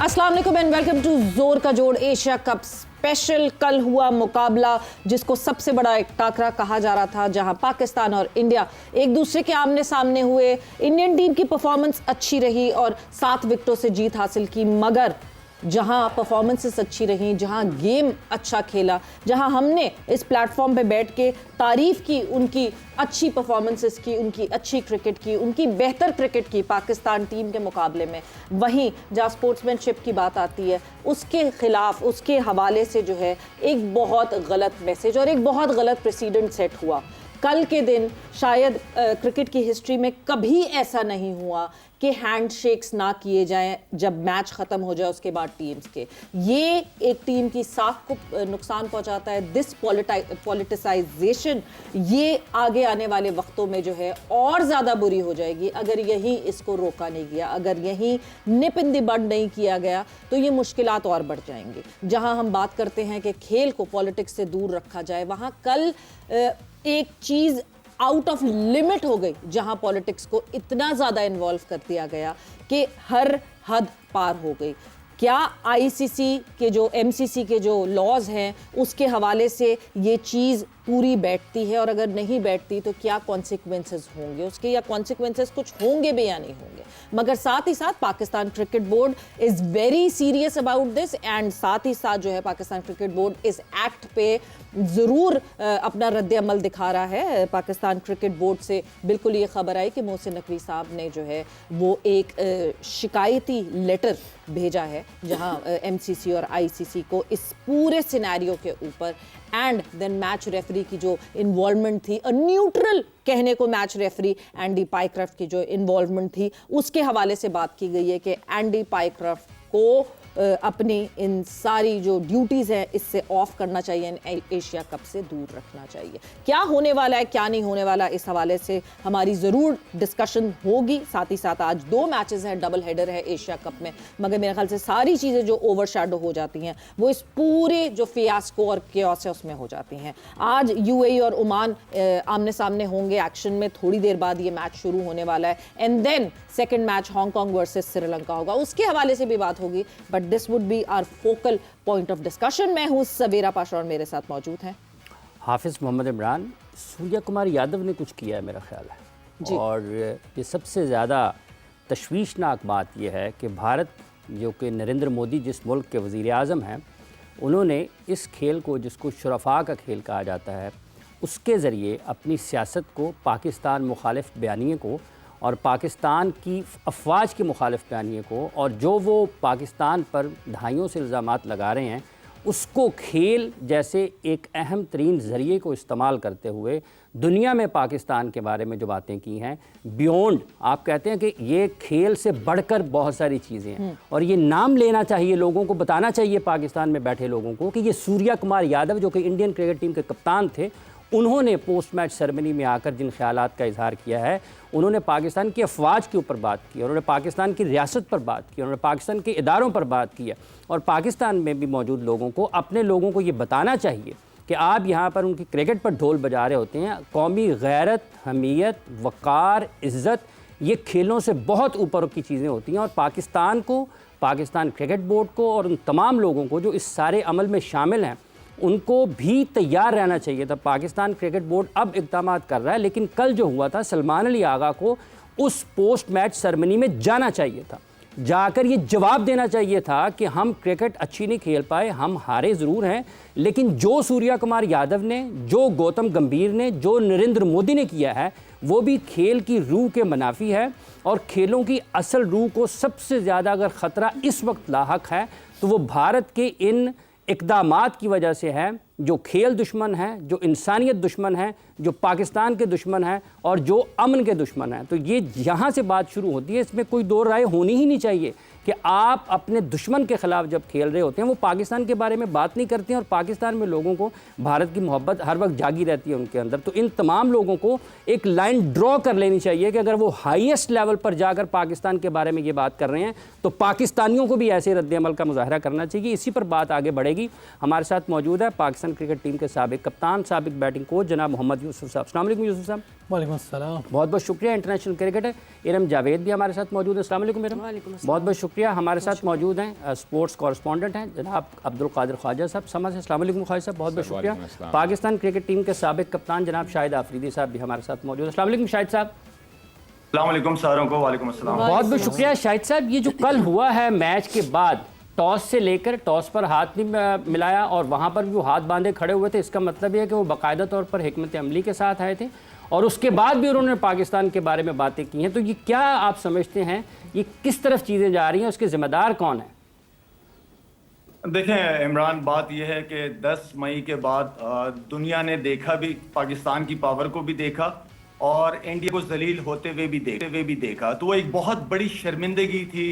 अस्सलाम वालेकुम and welcome to जोर का जोड़ एशिया कप स्पेशल। कल हुआ मुकाबला जिसको सबसे बड़ा एक टाकरा कहा जा रहा था, जहां पाकिस्तान और इंडिया एक दूसरे के आमने सामने हुए। इंडियन टीम की परफॉर्मेंस अच्छी रही और 7 विकेटों से जीत हासिल की, मगर जहां परफॉर्मेंसेस अच्छी रही, जहां गेम अच्छा खेला, जहां हमने इस प्लेटफॉर्म पे बैठ के तारीफ की उनकी अच्छी परफॉर्मेंसेस की, उनकी अच्छी क्रिकेट की, उनकी बेहतर क्रिकेट की पाकिस्तान टीम के मुकाबले में, वहीं जहां स्पोर्ट्समैनशिप की बात आती है उसके खिलाफ, उसके हवाले से जो है एक बहुत गलत मैसेज और एक बहुत गलत प्रेसिडेंट सेट हुआ। कल के दिन शायद क्रिकेट की हिस्ट्री में कभी ऐसा नहीं हुआ कि हैंडशेक्स ना किए जाएं जब मैच ख़त्म हो जाए उसके बाद टीम्स के। ये एक टीम की साख को नुकसान पहुंचाता है। दिस पॉलिटिसाइजेशन ये आगे आने वाले वक्तों में जो है और ज़्यादा बुरी हो जाएगी अगर यहीं इसको रोका नहीं गया, अगर यहीं निप इन द बड नहीं किया गया तो ये मुश्किलात और बढ़ जाएंगी। जहां हम बात करते हैं कि खेल को पॉलिटिक्स से दूर रखा जाए, वहां कल एक चीज़ आउट ऑफ लिमिट हो गई, जहां पॉलिटिक्स को इतना ज़्यादा इन्वॉल्व कर दिया गया कि हर हद पार हो गई। क्या आईसीसी के जो एमसीसी के जो लॉज हैं उसके हवाले से ये चीज़ पूरी बैठती है, और अगर नहीं बैठती तो क्या कॉन्सिक्वेंसेस होंगे उसके, या कॉन्सिक्वेंसेस कुछ होंगे भी या नहीं होंगे। मगर साथ ही साथ Pakistan cricket board is very serious about this, and साथ ही साथ जो है पाकिस्तान क्रिकेट बोर्ड इस एक्ट पे ज़रूर अपना रद्द अमल दिखा रहा है। पाकिस्तान क्रिकेट बोर्ड से बिल्कुल ये खबर आई कि मोहसिन नकवी साहब ने जो है वो एक शिकायती लेटर भेजा है, जहां एमसीसी और आईसीसी को इस पूरे सिनेरियो के ऊपर, एंड देन मैच रेफरी की जो इन्वॉल्वमेंट थी, न्यूट्रल कहने को मैच रेफरी एंडी पाइक्रफ्ट की जो इन्वॉल्वमेंट थी उसके हवाले से बात की गई है कि एंडी पाइक्रफ्ट को अपनी इन सारी जो ड्यूटीज़ हैं इससे ऑफ करना चाहिए, एशिया कप से दूर रखना चाहिए। क्या होने वाला है क्या नहीं होने वाला, इस हवाले से हमारी ज़रूर डिस्कशन होगी। साथ ही साथ आज 2 मैचेस हैं, डबल हेडर है एशिया कप में, मगर मेरे ख्याल से सारी चीज़ें जो ओवरशैडो हो जाती हैं वो इस पूरे जो फियास्को और केओस है उसमें हो जाती हैं। आज यूएई और ओमान आमने सामने होंगे एक्शन में, थोड़ी देर बाद ये मैच शुरू होने वाला है, and then second match Hong Kong versus Sri Lanka होगा, उसके हवाले से भी बात होगी। But this would be our focal point of discussion. मैं हूं सवेरा पाशा और मेरे साथ मौजूद हैं हाफिज़ मोहम्मद इमरान। सूर्या कुमार यादव ने कुछ किया है मेरा ख्याल है जी। और ये सबसे ज़्यादा तशवीशनाक बात यह है कि भारत, जो कि नरेंद्र मोदी जिस मुल्क के वज़ीर आज़म हैं, उन्होंने इस खेल को, जिसको शुरफा का खेल कहा जाता है, उसके ज़रिए अपनी सियासत को, पाकिस्तान मुखालिफ बयानिए को और पाकिस्तान की अफवाज के मुखालिफ बयानिए को, और जो वो पाकिस्तान पर दहाइयों से इल्ज़ामात लगा रहे हैं, उसको खेल जैसे एक अहम तरीन ज़रिए को इस्तेमाल करते हुए दुनिया में पाकिस्तान के बारे में जो बातें की हैं, बियॉन्ड, आप कहते हैं कि ये खेल से बढ़कर बहुत सारी चीज़ें हैं, और ये नाम लेना चाहिए, लोगों को बताना चाहिए, पाकिस्तान में बैठे लोगों को, कि ये सूर्या कुमार यादव जो कि इंडियन क्रिकेट टीम के कप्तान थे, उन्होंने पोस्ट मैच सेरेमनी में आकर जिन ख्यालात का इजहार किया है, उन्होंने पाकिस्तान की अफवाज के ऊपर बात की, उन्होंने पाकिस्तान की रियासत पर बात की, उन्होंने पाकिस्तान के इदारों पर बात की है, और पाकिस्तान में भी मौजूद लोगों को, अपने लोगों को ये बताना चाहिए कि आप यहाँ पर उनकी क्रिकेट पर ढोल बजा रहे होते हैं। कौमी गैरत, हमीयत, वक़ार, इज़्ज़त, ये खेलों से बहुत ऊपर की चीज़ें होती हैं, और पाकिस्तान को, पाकिस्तान क्रिकेट बोर्ड को और उन तमाम लोगों को जो इस सारे अमल में शामिल हैं, उनको भी तैयार रहना चाहिए था। पाकिस्तान क्रिकेट बोर्ड अब इक़दाम कर रहा है, लेकिन कल जो हुआ था, सलमान अली आगा को उस पोस्ट मैच सेरेमनी में जाना चाहिए था, जाकर ये जवाब देना चाहिए था कि हम क्रिकेट अच्छी नहीं खेल पाए, हम हारे ज़रूर हैं, लेकिन जो सूर्या कुमार यादव ने, जो गौतम गंभीर ने, जो नरेंद्र मोदी ने किया है, वो भी खेल की रूह के मुनाफी है, और खेलों की असल रूह को सबसे ज़्यादा अगर ख़तरा इस वक्त लाहक है तो वो भारत के इन इक़दामात की वजह से है, जो खेल दुश्मन हैं, जो इंसानियत दुश्मन हैं, जो पाकिस्तान के दुश्मन हैं और जो अमन के दुश्मन हैं। तो ये यहाँ से बात शुरू होती है, इसमें कोई दो राय होनी ही नहीं चाहिए कि आप अपने दुश्मन के ख़िलाफ़ जब खेल रहे होते हैं, वो पाकिस्तान के बारे में बात नहीं करते हैं, और पाकिस्तान में लोगों को भारत की मोहब्बत हर वक्त जागी रहती है उनके अंदर। तो इन तमाम लोगों को एक लाइन ड्रॉ कर लेनी चाहिए कि अगर वो हाईएस्ट लेवल पर जाकर पाकिस्तान के बारे में ये बात कर रहे हैं तो पाकिस्तानियों को भी ऐसे रद्द-ए-अमल का मुज़ाहरा करना चाहिए। इसी पर बात आगे बढ़ेगी। हमारे साथ मौजूद है पाकिस्तान क्रिकेट टीम के साबिक कप्तान, साबिक बैटिंग कोच जनाब मोहम्मद यूसुफ साहब। अस्सलाम वालेकुम यूसुफ साहब। वालेकुम अस्सलाम। बहुत बहुत शुक्रिया। इंटरनेशनल क्रिकेटर इरम जावेद भी हमारे साथ मौजूद है। अस्सलाम वालेकुम इरम। बहुत बहुत शुक्रिया। हमारे साथ मौजूद हैं स्पोर्ट्स कॉरेस्पॉन्डेंट हैं जनाब अब्दुल कादिर ख्वाजा साहब समझ से। अस्सलाम वालेकुम ख्वाजा साहब, बहुत बहुत शुक्रिया। पाकिस्तान क्रिकेट टीम के साबिक कप्तान जनाब शाहिद आफरीदी साहब भी हमारे साथ मौजूद हैं। अस्सलाम वालेकुम शाहिद साहब। अस्सलाम वालेकुम सारों को। वालेकुम अस्सलाम। बहुत बहुत शुक्रिया शाहिद साहब। ये जो कल हुआ है मैच के बाद, टॉस से लेकर टॉस पर हाथ नहीं मिलाया और वहाँ पर भी वो हाथ बांधे खड़े हुए थे, इसका मतलब ये है कि वो बाकायदा तौर पर हिकमत अमली के साथ आए थे और उसके बाद भी उन्होंने पाकिस्तान के बारे में बातें की हैं। तो ये क्या आप समझते हैं, ये किस तरफ चीज़ें जा रही हैं, उसके ज़िम्मेदार कौन है? देखें इमरान, बात यह है कि 10 मई के बाद दुनिया ने देखा भी, पाकिस्तान की पावर को भी देखा और इंडिया को जलील होते हुए भी देखा। तो वो एक बहुत बड़ी शर्मिंदगी थी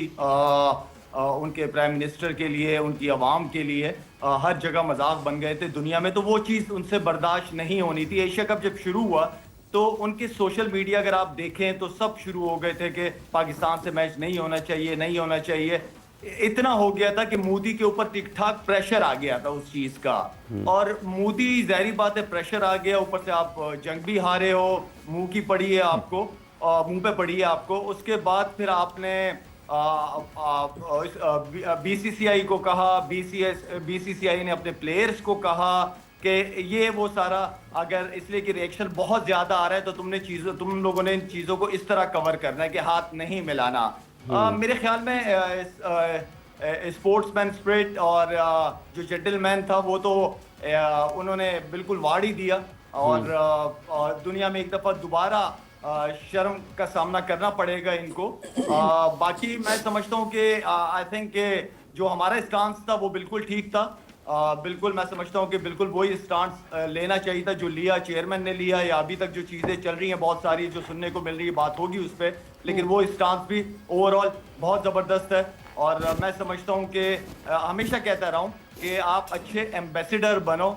उनके प्राइम मिनिस्टर के लिए, उनकी आवाम के लिए। हर जगह मजाक बन गए थे दुनिया में, तो वो चीज़ उनसे बर्दाश्त नहीं होनी थी। एशिया कप जब शुरू हुआ तो उनके सोशल मीडिया अगर आप देखें तो सब शुरू हो गए थे कि पाकिस्तान से मैच नहीं होना चाहिए, नहीं होना चाहिए। इतना हो गया था कि मोदी के ऊपर ठीक ठाक प्रेशर आ गया था उस चीज का। और मोदी, जाहिर बात है, प्रेशर आ गया, ऊपर से आप जंग भी हारे हो, मुंह की पड़ी है आपको, मुंह पे पड़ी है आपको। उसके बाद फिर आपने बीसीसीआई को कहा, बीसीसीआई ने अपने प्लेयर्स को कहा कि ये वो सारा, अगर इसलिए कि रिएक्शन बहुत ज्यादा आ रहा है तो तुम लोगों ने इन चीजों को इस तरह कवर करना है कि हाथ नहीं मिलाना। मेरे ख्याल में स्पोर्ट्समैन स्पिरिट और जो जेंटलमैन था वो तो उन्होंने बिल्कुल वाड़ ही दिया और दुनिया में एक दफा दोबारा शर्म का सामना करना पड़ेगा इनको। बाकी मैं समझता हूँ कि आई थिंक जो हमारा स्टांस था वो बिल्कुल ठीक था। बिल्कुल मैं समझता हूँ कि बिल्कुल वही स्टांस लेना चाहिए था जो लिया चेयरमैन ने लिया, या अभी तक जो चीज़ें चल रही हैं बहुत सारी जो सुनने को मिल रही है, बात होगी उस पर, लेकिन वो स्टांस भी ओवरऑल बहुत ज़बरदस्त है। और मैं समझता हूँ कि हमेशा कहता रहा हूँ कि आप अच्छे एम्बेसडर बनो,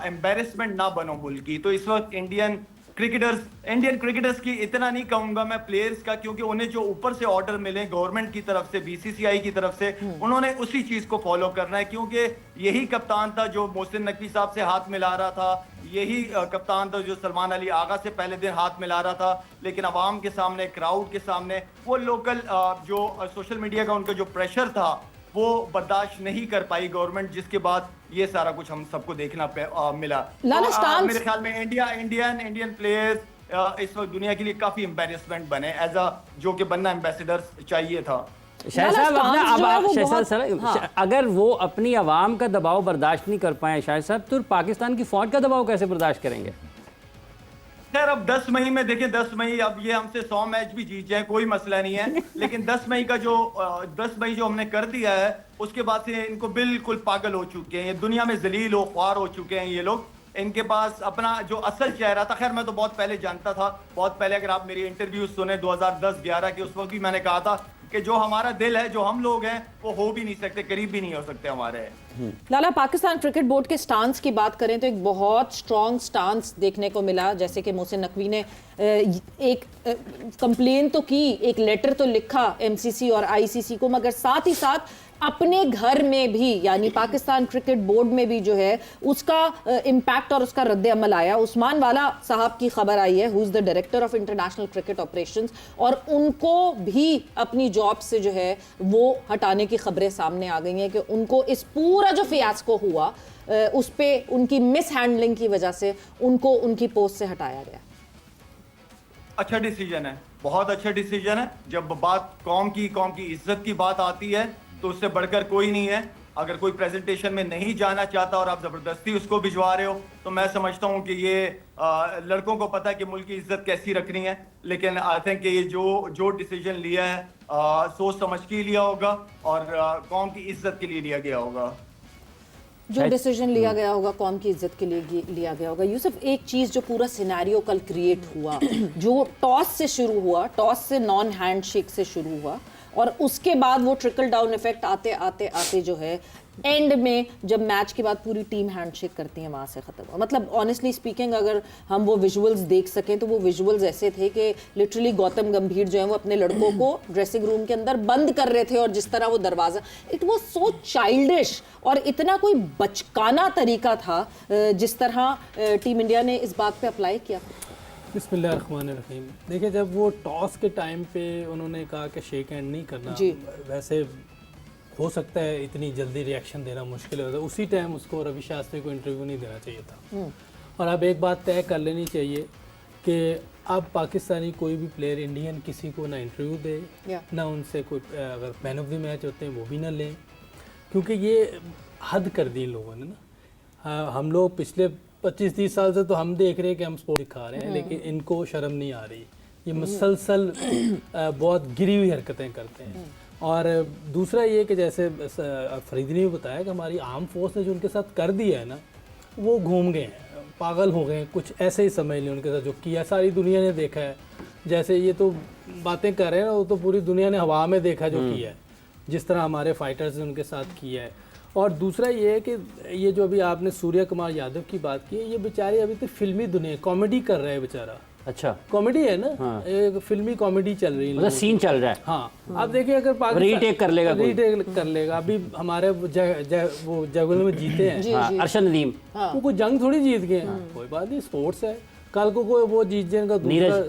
एम्बेरसमेंट ना बनो मुल्क की। तो इस वक्त इंडियन क्रिकेटर्स की इतना नहीं कहूंगा मैं, प्लेयर्स का, क्योंकि उन्हें जो ऊपर से ऑर्डर मिले गवर्नमेंट की तरफ से, बीसीसीआई की तरफ से, उन्होंने उसी चीज को फॉलो करना है। क्योंकि यही कप्तान था जो मोहसिन नकवी साहब से हाथ मिला रहा था, यही कप्तान था जो सलमान अली आगा से पहले दिन हाथ मिला रहा था, लेकिन अवाम के सामने, क्राउड के सामने, वो लोकल जो सोशल मीडिया का उनका जो प्रेशर था वो बर्दाश्त नहीं कर पाई गवर्नमेंट, जिसके बाद ये सारा कुछ हम सबको देखना मिला। तो मेरे ख्याल में इंडियन प्लेयर्स इस वक्त दुनिया के लिए काफी एम्बेरसमेंट बने, एज अ जो कि बनना एम्बेसडर चाहिए था। शायद साहब अगर वो अपनी आवाम का दबाव बर्दाश्त नहीं कर पाए शायद साहब, तो पाकिस्तान की फौज का दबाव कैसे बर्दाश्त करेंगे? खैर अब 10 मई में देखें, 10 मई अब ये हमसे 100 मैच भी जीत जाए कोई मसला नहीं है, लेकिन 10 मई जो हमने कर दिया है उसके बाद से इनको बिल्कुल पागल हो चुके हैं, ये दुनिया में जलील हो ख्वार हो चुके हैं ये लोग। इनके पास अपना जो असल चेहरा था, खैर मैं तो बहुत पहले जानता था, बहुत पहले, अगर आप मेरी इंटरव्यू सुने 2010-11 के, उस वक्त भी मैंने कहा था कि जो हमारा दिल है, जो हम लोग हैं, वो हो भी नहीं सकते, करीब भी नहीं हो सकते हमारे। लाला, पाकिस्तान क्रिकेट बोर्ड के स्टांस की बात करें तो एक बहुत स्ट्रॉन्ग स्टांस देखने को मिला। जैसे कि मोहसिन नकवी ने एक कंप्लेन तो की, एक लेटर तो लिखा एमसीसी और आईसीसी को, मगर साथ ही साथ अपने घर में भी, यानी पाकिस्तान क्रिकेट बोर्ड में भी जो है उसका इम्पैक्ट और उसका रद्द अमल आया। उस्मान वाला साहब की खबर आई है, who is the director of international cricket operations, और उनको भी अपनी जॉब से जो है वो हटाने की खबरें सामने आ गई हैं कि उनको इस पूरा जो फियास्को हुआ उस पे उनकी मिस हैंडलिंग की वजह से उनको उनकी पोस्ट से हटाया गया। अच्छा डिसीजन है, बहुत अच्छा डिसीजन है। जब बात कौम की इज्जत की बात आती है तो उससे बढ़कर कोई नहीं है। अगर कोई प्रेजेंटेशन में नहीं जाना चाहता और आप जबरदस्ती उसको भिजवा रहे हो, तो मैं समझता हूं कि ये लड़कों को पता है कि मुल्क की इज्जत कैसी रखनी है। लेकिन आई थिंक ये जो डिसीजन लिया है सोच समझ के लिया होगा और कौम की इज्जत के लिए लिया गया होगा। जो डिसीजन लिया गया होगा कौम की इज्जत के लिए लिया गया होगा। यूसुफ, एक चीज जो पूरा सिनेरियो कल क्रिएट हुआ, जो टॉस से शुरू हुआ, टॉस से नॉन हैंडशेक से शुरू हुआ, और उसके बाद वो ट्रिकल डाउन इफेक्ट आते आते आते जो है एंड में जब मैच के बाद पूरी टीम हैंडशेक करती है, वहाँ से ख़त्म हुआ। मतलब ऑनेस्टली स्पीकिंग, अगर हम वो विजुअल्स देख सकें तो वो विजुअल्स ऐसे थे कि लिटरली गौतम गंभीर जो है वो अपने लड़कों को ड्रेसिंग रूम के अंदर बंद कर रहे थे, और जिस तरह वो दरवाज़ा, इट वाज सो चाइल्डिश, और इतना कोई बचकाना तरीका था जिस तरह टीम इंडिया ने इस बात पे अप्लाई किया। बिस्मिल्लाहिर्रहमानिर्रहीम। देखिए, जब वो टॉस के टाइम पे उन्होंने कहा कि शेक हैंड नहीं करना, जी। वैसे हो सकता है इतनी जल्दी रिएक्शन देना मुश्किल होता है, उसी टाइम उसको रवि शास्त्री को इंटरव्यू नहीं देना चाहिए था। और अब एक बात तय कर लेनी चाहिए कि अब पाकिस्तानी कोई भी प्लेयर इंडियन किसी को ना इंटरव्यू दे, ना उनसे कोई अगर मैन ऑफ द मैच होते हैं वो भी ना लें, क्योंकि ये हद कर दी इन लोगों ने ना। हम लोग पिछले 25-30 साल से तो हम देख रहे हैं कि हम स्पोर्ट दिखा रहे हैं, लेकिन इनको शर्म नहीं आ रही। ये मुसलसल बहुत गिरी हुई हरकतें करते हैं। और दूसरा ये कि जैसे फरीदी ने भी बताया कि हमारी आर्म फोर्स ने जो उनके साथ कर दिया है ना, वो घूम गए हैं, पागल हो गए हैं, कुछ ऐसे ही समझ लें उनके साथ जो किया। सारी दुनिया ने देखा है, जैसे ये तो बातें कर रहे हैं ना, वो तो पूरी दुनिया ने हवा में देखा जो किया है, जिस तरह हमारे फाइटर्स ने उनके साथ किया है। और दूसरा ये है कि ये जो अभी आपने सूर्य कुमार यादव की बात की है, ये बेचारे अभी तो फिल्मी दुनिया कॉमेडी कर रहे हैं बेचारा। अच्छा, कॉमेडी है ना, एक फिल्मी कॉमेडी चल रही है, मतलब सीन चल रहा है। हाँ, अब देखिए अगर रीटेक कर लेगा कोई। रीटेक कर लेगा। अभी हमारे वो जगल में जीते हैं, हाँ, अरशद नदीम, वो कोई जंग थोड़ी जीत गए हैं, कोई बात नहीं, स्पोर्ट्स है। कल को कोई वो जीत जाए,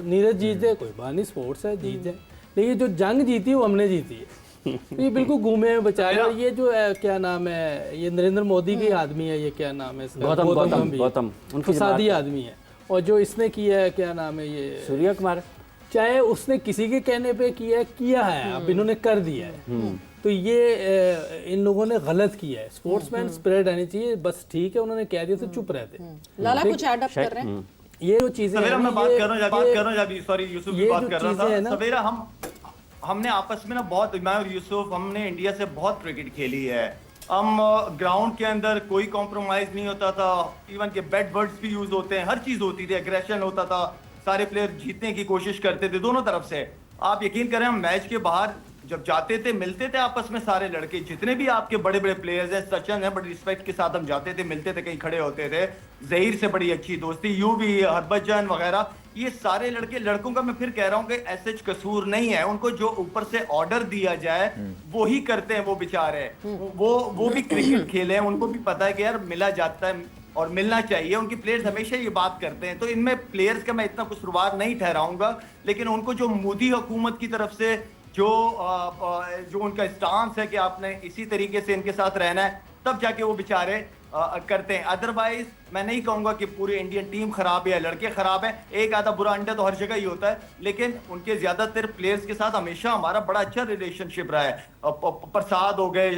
नीरज जीत जाए, कोई बात नहीं, स्पोर्ट्स है, जीत जाए। लेकिन जो जंग जीती वो हमने जीती है। ये बिल्कुल घूमे हैं बेचारे। और ये जो है क्या नाम है, ये नरेंद्र मोदी की आदमी है, ये क्या नाम है इसका, गौतम उनकी सादी आदमी है। और जो इसने किया है क्या नाम है, ये सूर्य कुमार, चाहे उसने किसी के कहने पे किया है, अब इन्होंने कर दिया है, तो ये इन लोगों ने गलत किया है। स्पोर्ट्समैन स्पिरिट आनी चाहिए, बस ठीक है, उन्होंने कह दिया तो चुप रहते। लाला कुछ ऐड अप कर रहे हैं? ये जो चीजें सवेरा मैं बात कर रहा हूँ, सॉरी यूसुफ भी बात कर रहा था। सवेरा हमने आपस में ना बहुत, मैं और यूसुफ, हमने इंडिया से बहुत क्रिकेट खेली है। हम ग्राउंड के अंदर कोई कॉम्प्रोमाइज नहीं होता था, इवन के बैड वर्ड्स भी यूज होते हैं, हर चीज होती थी, एग्रेशन होता था, सारे प्लेयर जीतने की कोशिश करते थे दोनों तरफ से। आप यकीन करें, हम मैच के बाहर जब जाते थे, मिलते थे आपस में सारे लड़के, जितने भी आपके बड़े बड़े प्लेयर्स हैं, सचिन है, बड़ी रिस्पेक्ट के साथ हम जाते थे, मिलते थे, कहीं खड़े होते थे। जहीर से बड़ी अच्छी दोस्ती, यू भी, हरभजन वगैरह, ये सारे लड़कों का मैं फिर कह रहा हूँ कि ऐसे कसूर नहीं है। उनको जो ऊपर से ऑर्डर दिया जाए वो ही करते हैं। वो बेचारे वो भी क्रिकेट खेले हैं, उनको भी पता है कि यार मिला जाता है और मिलना चाहिए। उनकी प्लेयर्स हमेशा ये बात करते हैं। तो इनमें प्लेयर्स का मैं इतना कसूरवार नहीं ठहराऊंगा, लेकिन उनको जो मोदी हुकूमत की तरफ से जो उनका स्टांस है कि आपने इसी तरीके से इनके साथ रहना है, तब जाके वो बेचारे करते हैं। अदरवाइज मैं नहीं कहूंगा कि पूरी इंडियन टीम खराब है या लड़के खराब है। एक आधा बुरा अंडा तो हर जगह ही होता है, लेकिन उनके ज्यादातर प्लेयर्स के साथ हमेशा हमारा बड़ा अच्छा रिलेशनशिप रहा है। प्रसाद हो गए,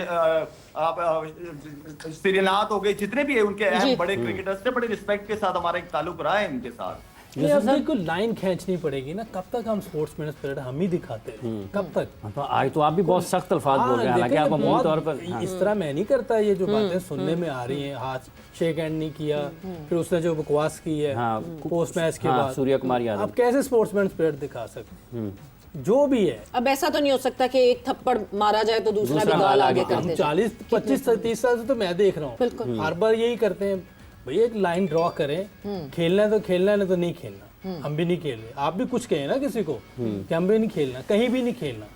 श्रीनाथ हो गए, जितने भी है उनके अहम बड़े क्रिकेटर्स से बड़े रिस्पेक्ट के साथ हमारा एक ताल्लुक रहा है इनके साथ। ये अब बिल्कुल लाइन खींचनी पड़ेगी ना, कब तक हम स्पोर्ट्समैन स्पिरिट हम ही दिखाते हैं, कब तक? तो आज तो आप भी बहुत सख्त अल्फाज बोल रहे हैं, हालांकि आप अमूमी तौर पर इस तरह मैं नहीं करता। ये जो बातें सुनने में आ रही हैं, हाथ शेक हैंड नहीं किया, फिर उसने जो बकवास की है पोस्ट मैच के बाद, सूर्य कुमार यादव, आप कैसे स्पोर्ट्समैन स्पिरिट दिखा सकते? जो भी है, अब ऐसा तो नहीं हो सकता कि एक थप्पड़ मारा जाए तो दूसरा भी गाल आगे कर दे। 40, 25, 30 साल से तो मैं देख रहा हूँ, हर बार यही करते हैं। भैया एक लाइन ड्रॉ करें, खेलना है तो खेलना है, नहीं तो नहीं खेलना। हम भी नहीं खेल रहे, आप भी कुछ कहें ना किसी को कि हम भी नहीं खेलना, कहीं भी नहीं खेलना,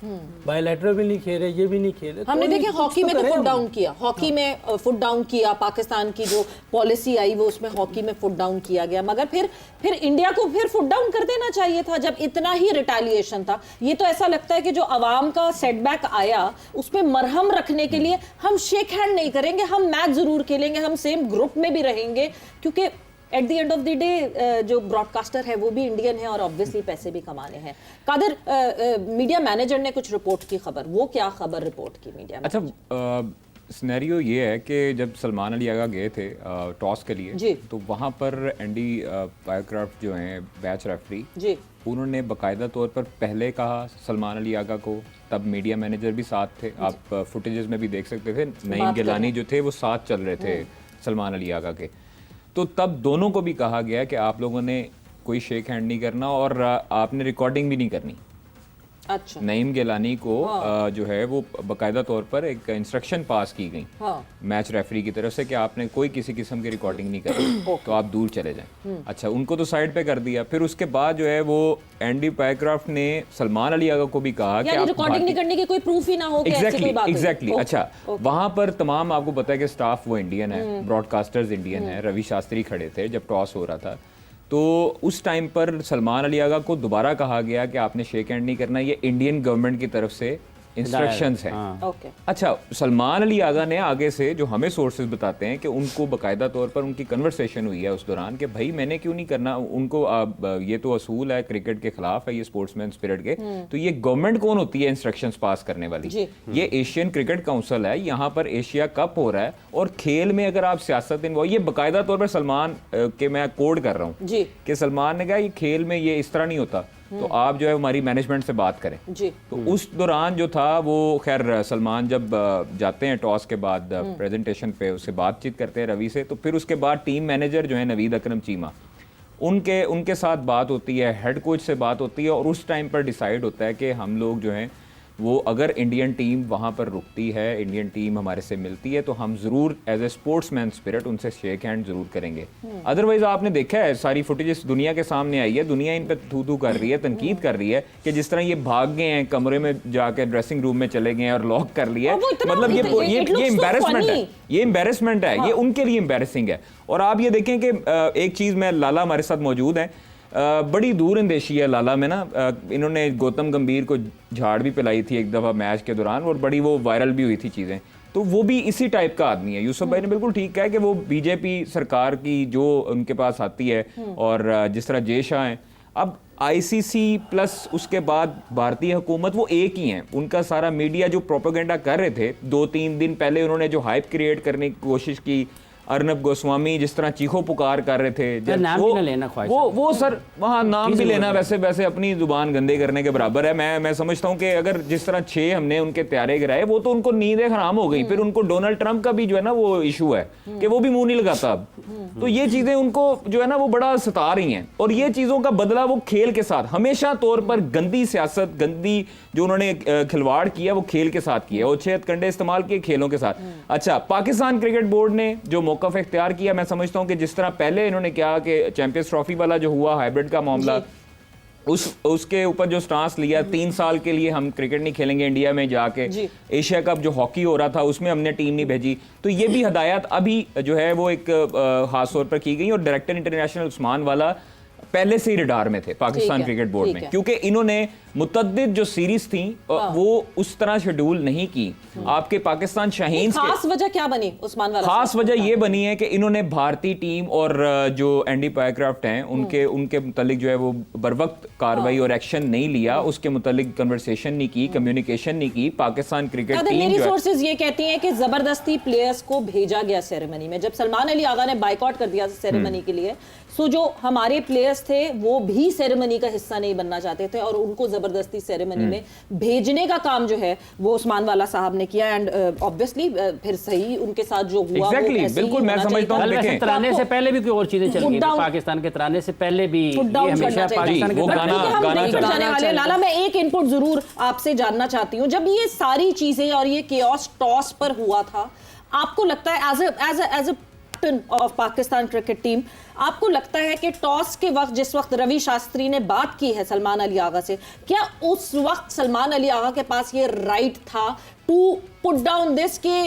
बायलैटरल भी नहीं खेल रहे, ये भी नहीं खेल रहे। हमने देखे हॉकी में तो फुट डाउन किया, हॉकी में फुट डाउन किया, पाकिस्तान की जो पॉलिसी आई वो उसमें हॉकी में फुट डाउन किया गया, मगर फिर इंडिया को फिर फुट डाउन कर देना चाहिए था जब इतना ही रिटेलिएशन था। ये तो ऐसा लगता है कि जो अवाम का सेटबैक आया उस पर मरहम रखने के लिए हम शेक हैंड नहीं करेंगे, हम मैच जरूर खेलेंगे, हम सेम ग्रुप में भी रहेंगे, क्योंकि at the end of the day जो ब्रॉडकास्टर है वो भी इंडियन है और ऑब्वियसली पैसे भी कमाने हैं। कादिर, मीडिया मैनेजर ने कुछ रिपोर्ट की खबर, वो क्या खबर रिपोर्ट की मीडिया? अच्छा, सिनेरियो ये है कि जब सलमान अली आगा गए थे टॉस के लिए, तो वहाँ पर एंडी पायरक्राफ्ट जो हैं बैच रेफरी जी, उन्होंने बाकायदा तौर पर पहले कहा सलमान अली आगा को, तब मीडिया मैनेजर भी साथ थे, आप फुटेजेस में भी देख सकते थे, नईम गिलानी जो थे वो साथ चल रहे थे सलमान अली आगा के। तो तब दोनों को भी कहा गया कि आप लोगों ने कोई शेक हैंड नहीं करना और आपने रिकॉर्डिंग भी नहीं करनी। अच्छा। नईम गिलानी को जो है वो बाकायदा तौर पर एक इंस्ट्रक्शन पास की गई मैच रेफरी की तरफ से कि आपने कोई किसी किस्म की रिकॉर्डिंग नहीं करनी, तो आप दूर चले जाएं। अच्छा, उनको तो साइड पे कर दिया। फिर उसके बाद जो है वो एंडी पायरक्राफ्ट ने सलमान अली आगा को भी कहा कि आप रिकॉर्डिंग नहीं करने की कोई प्रूफ ही ना हो कि ऐसी कोई बात हुई। एग्जैक्टली। अच्छा, वहां पर तमाम आपको पता है कि स्टाफ वो इंडियन है, ब्रॉडकास्टर्स इंडियन है, रवि शास्त्री खड़े थे जब टॉस हो रहा था। तो उस टाइम पर सलमान अली आगा को दोबारा कहा गया कि आपने शेक हैंड नहीं करना, ये इंडियन गवर्नमेंट की तरफ से इंस्ट्रक्शंस हैं। ओके अच्छा, सलमान अली आगा ने आगे से, जो हमें सोर्सेज बताते हैं कि उनको बाकायदा तौर पर उनकी कन्वर्सेशन हुई है उस दौरान कि भाई मैंने क्यों नहीं करना, उनको ये तो असूल है क्रिकेट के खिलाफ है, ये स्पोर्ट्समैन स्पिरिट के, तो ये गवर्नमेंट कौन होती है इंस्ट्रक्शंस पास करने वाली? ये एशियन क्रिकेट काउंसिल है, यहाँ पर एशिया कप हो रहा है और खेल में अगर आप सियासत इन्वॉल्व, ये बाकायदा तौर पर सलमान के मैं कोड कर रहा हूँ कि सलमान ने कहा ये खेल में ये इस तरह नहीं होता, तो आप जो है हमारी मैनेजमेंट से बात करें जी। तो उस दौरान जो था वो, खैर सलमान जब जाते हैं टॉस के बाद प्रेजेंटेशन पे, उससे बातचीत करते हैं रवि से, तो फिर उसके बाद टीम मैनेजर जो है नवीद अकरम चीमा, उनके साथ बात होती है, हेड कोच से बात होती है और उस टाइम पर डिसाइड होता है कि हम लोग जो हैं वो, अगर इंडियन टीम वहाँ पर रुकती है, इंडियन टीम हमारे से मिलती है, तो हम ज़रूर एज ए स्पोर्ट्समैन स्पिरिट उनसे शेक हैंड ज़रूर करेंगे। अदरवाइज़ आपने देखा है सारी फुटेज दुनिया के सामने आई है, दुनिया इन पर थू कर रही है, तनकीद कर रही है कि जिस तरह ये भाग गए हैं, कमरे में जाकर ड्रेसिंग रूम में चले गए हैं और लॉक कर लिया है, मतलब ये एम्बेरसमेंट है, ये एम्बेरसमेंट है, ये उनके लिए एम्बेरसिंग है। और आप ये देखें कि एक चीज़ में, लाला हमारे साथ मौजूद हैं, बड़ी दूर अंदेशी है लाला में ना, इन्होंने गौतम गंभीर को झाड़ भी पिलाई थी एक दफ़ा मैच के दौरान और बड़ी वो वायरल भी हुई थी चीज़ें, तो वो भी इसी टाइप का आदमी है। यूसुफ भाई ने बिल्कुल ठीक कहा कि वो बीजेपी सरकार की जो उनके पास आती है और जिस तरह जय शाह हैं, अब आईसीसी प्लस उसके बाद भारतीय हुकूमत वो एक ही हैं। उनका सारा मीडिया जो प्रोपेगेंडा कर रहे थे 2-3 दिन पहले, उन्होंने जो हाइप क्रिएट करने की कोशिश की, अर्नब गोस्वामी जिस तरह चीखो पुकार कर रहे थे, नाम भी ना लेना वो सर वहाँ नाम भी लेना वैसे अपनी जुबान गंदे करने के बराबर है। मैं समझता हूँ कि अगर जिस तरह 6 हमने उनके त्यारे गिराए, वो तो उनको नींदें हराम हो गई, फिर उनको डोनाल्ड ट्रंप का भी जो है ना वो इशू है कि वो भी मुंह नहीं लगाता अब, तो ये चीजें उनको जो है ना वो बड़ा सता रही हैं और ये चीजों का बदला वो खेल के साथ, हमेशा तौर पर गंदी सियासत, गंदी जो उन्होंने खिलवाड़ किया वो खेल के साथ किया, और 6 हथकंडे इस्तेमाल किए खेलों के साथ। अच्छा, पाकिस्तान क्रिकेट बोर्ड ने जो मौक़िफ़ इख्तियार किया, मैं समझता हूं कि जिस तरह पहले इन्होंने कहा कि चैंपियंस ट्रॉफी वाला जो हुआ हाइब्रिड का मामला, उसके ऊपर जो स्टांस लिया, 3 साल के लिए हम क्रिकेट नहीं खेलेंगे इंडिया में जाके, एशिया कप जो हॉकी हो रहा था उसमें हमने टीम नहीं भेजी, तो ये भी हदायत अभी जो है वो एक खास तौर पर की गई। और डायरेक्टर इंटरनेशनल उस्मान वाला पहले से ही रडार में थे पाकिस्तान क्रिकेट बोर्ड में, क्योंकि इन्होंने मुतद्दिद जो सीरीज थी वो उस तरह शेड्यूल नहीं की। आपके पाकिस्तान शाहीन, खास वजह क्या बनी उस्मान वाला? खास वजह ये बनी है कि इन्होंने भारतीय टीम और जो एंडी पायरक्राफ्ट हैं उनके मुतालिक जो है वो बरवक्त कार्रवाई और एक्शन नहीं लिया, उसके मुतालिक कन्वर्सेशन नहीं की, कम्युनिकेशन नहीं की। पाकिस्तान क्रिकेट टीम, मेरी सोर्सेज ये कहती हैं कि जबरदस्ती प्लेयर्स को भेजा गया सेरेमनी में। जब सलमान अली आगा ने बाइकआउट कर दिया सेरेमनी के लिए, सो जो हमारे प्लेयर्स थे वो भी सेरेमनी का हिस्सा नहीं बनना चाहते थे और उनको जबरदस्ती सेरेमनी में भेजने का काम जो है वो उस्मान वाला साहब ने किया। एंड ऑब्वियसली फिर सही उनके साथ जो हुआ बिल्कुल मैं समझता हूं। तराने से पहले भी कोई और चीजें चल रही थी पाकिस्तान के तराने से पहले भी, ये हमेशा पाकिस्तान के गाना। लाला, मैं एक इनपुट जरूर आपसे जानना चाहती हूँ, जब ये सारी चीजें और ये केओस टॉस पर हुआ था, आपको लगता है as a of Pakistan cricket team, आपको लगता है कि टॉस के वक्त, जिस वक्त रवि शास्त्री ने बात की है सलमान अली आगा से, क्या उस वक्त सलमान अली आगा के पास ये राइट था टू पुट डाउन दिस के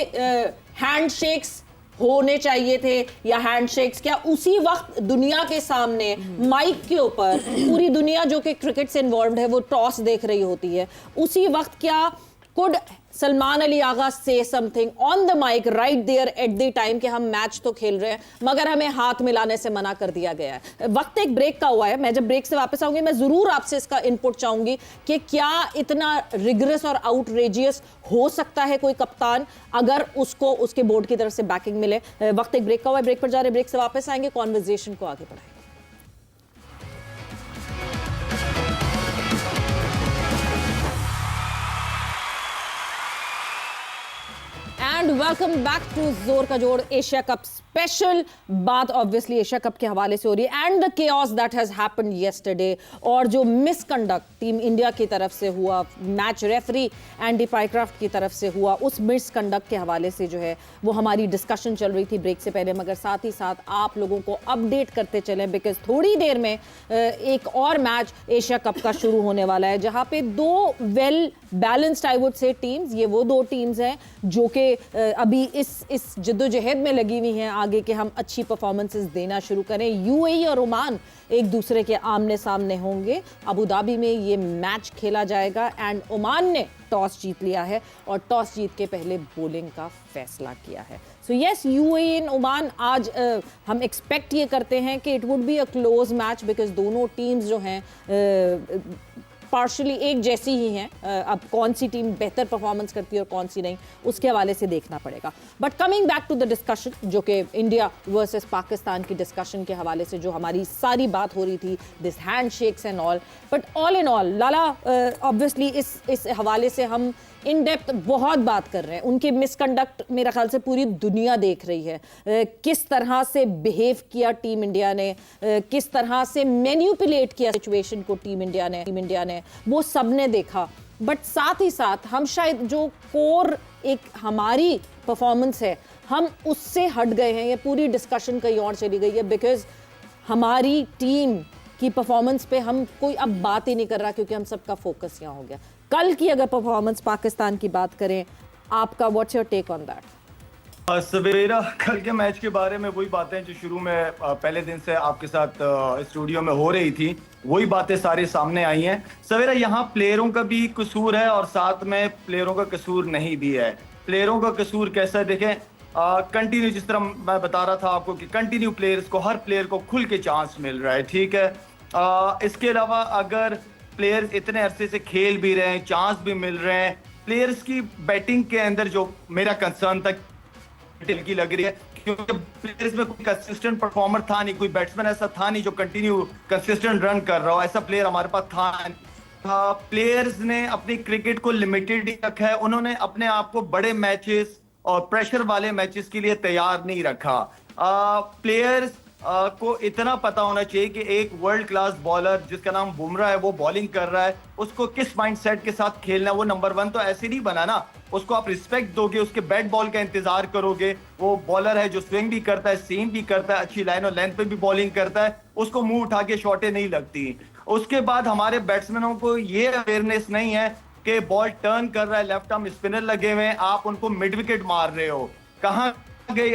हैंडशेक्स होने चाहिए थे, या हैंडशेक्स क्या उसी वक्त दुनिया के सामने माइक के ऊपर, पूरी दुनिया जो कि क्रिकेट से इन्वॉल्व है वो टॉस देख रही होती है, उसी वक्त क्या कुड सलमान अली आगा से something on the mic right there at the time कि हम मैच तो खेल रहे हैं मगर हमें हाथ मिलाने से मना कर दिया गया है? वक्त एक ब्रेक का हुआ है, मैं जब ब्रेक से वापस आऊंगी मैं जरूर आपसे इसका इनपुट चाहूंगी कि क्या इतना रिगरस और आउटरेजियस हो सकता है कोई कप्तान अगर उसको उसके बोर्ड की तरफ से बैकिंग मिले। वक्त एक ब्रेक का हुआ है, ब्रेक पर जा रहे, ब्रेक से वापस आएंगे, कॉन्वर्सेशन को आगे बढ़ाएंगे। एंड वेलकम बैक टू जोर का जोड़ एशिया कप स्पेशल। बात ऑब्वियसली एशिया कप के हवाले से हो रही है and the chaos that has happened yesterday, और जो मिसकंडक्ट टीम इंडिया की तरफ से हुआ, मैच रेफरी एंडी पायरक्राफ्ट की तरफ से हुआ, उस मिसकंडक्ट के हवाले से जो है वो हमारी डिस्कशन चल रही थी ब्रेक से पहले, मगर साथ ही साथ आप लोगों को अपडेट करते चलें बिकॉज थोड़ी देर में एक और मैच एशिया कप का शुरू होने वाला है जहां पे 2 well balanced I would say teams, ये वो 2 टीम्स हैं जो कि अभी इस जद्दोजहद में लगी हुई हैं आगे के हम अच्छी परफॉर्मेंसेस देना शुरू करें। यूएई और ओमान एक दूसरे के आमने सामने होंगे। अबू धाबी में ये मैच खेला जाएगा एंड ओमान ने टॉस जीत लिया है और टॉस जीत के पहले बॉलिंग का फैसला किया है। So yes, UAE and Oman आज हम एक्सपेक्ट ये करते हैं कि it would be a close match because दोनों टीम्स जो हैं पार्शली एक जैसी ही हैं। अब कौन सी टीम बेहतर परफॉर्मेंस करती है और कौन सी नहीं, उसके हवाले से देखना पड़ेगा। But coming back to the discussion, जो कि इंडिया वर्सेस पाकिस्तान की डिस्कशन के हवाले से जो हमारी सारी बात हो रही थी, this handshakes and all, but all in all Lala obviously इस हवाले से हम इन डेप्थ बहुत बात कर रहे हैं। उनके मिसकंडक्ट मेरा ख्याल से पूरी दुनिया देख रही है। किस तरह से बिहेव किया टीम इंडिया ने, किस तरह से मैनिपुलेट किया सिचुएशन को टीम इंडिया ने वो सबने देखा। बट साथ ही साथ हम शायद जो कोर एक हमारी परफॉर्मेंस है, हम उससे हट गए हैं। ये पूरी डिस्कशन कहीं और चली गई है बिकॉज हमारी टीम की परफॉर्मेंस पे हम कोई अब बात ही नहीं कर रहा क्योंकि हम सबका फोकस यहाँ हो गया। कल की अगर परफॉर्मेंस पाकिस्तान की बात करें, आपका what's your take on that? Savera, कल के मैच के बारे में वही बातें जो शुरू में पहले दिन से आपके साथ स्टूडियो में हो रही थी, वही बातें सारी सामने आई हैं। सवेरा, यहाँ प्लेयरों का भी कसूर है और साथ में प्लेयरों का कसूर नहीं भी है। प्लेयरों का कसूर कैसा है देखें, कंटिन्यू जिस तरह मैं बता रहा था आपको कि कंटिन्यू प्लेयर्स को, हर प्लेयर को खुल के चांस मिल रहा है, ठीक है। इसके अलावा अगर प्लेयर्स इतने अरसे से खेल भी रहे हैं, चांस भी मिल रहे हैं, प्लेयर्स की बैटिंग के अंदर जो मेरा कंसर्न था की लग रही है क्योंकि प्लेयर्स में कोई कंसिस्टेंट परफॉर्मर था नहीं, कोई बैट्समैन ऐसा था नहीं जो कंटिन्यू कंसिस्टेंट रन कर रहा हो, ऐसा प्लेयर हमारे पास था नहीं। प्लेयर्स ने अपनी क्रिकेट को लिमिटेड ही रखा है, उन्होंने अपने आप को बड़े मैचेस और प्रेशर वाले मैचेस के लिए तैयार नहीं रखा। प्लेयर्स को इतना पता होना चाहिए कि एक वर्ल्ड क्लास बॉलर जिसका नाम बुमराह है, वो बॉलिंग कर रहा है, उसको किस माइंडसेट के साथ खेलना है। वो नंबर 1 तो ऐसे नहीं बना ना, उसको आप रिस्पेक्ट दोगे, उसके बैट बॉल का इंतजार करोगे। वो बॉलर है जो स्विंग भी करता है, सीम भी करता है, अच्छी लाइन और लेंथ पे भी बॉलिंग करता है, उसको मुंह उठा के शॉटें नहीं लगती। उसके बाद हमारे बैट्समैनों को ये अवेयरनेस नहीं है कि बॉल टर्न कर रहा है, लेफ्ट आर्म स्पिनर लगे हुए हैं, आप उनको मिड विकेट मार रहे हो। कहाँ गए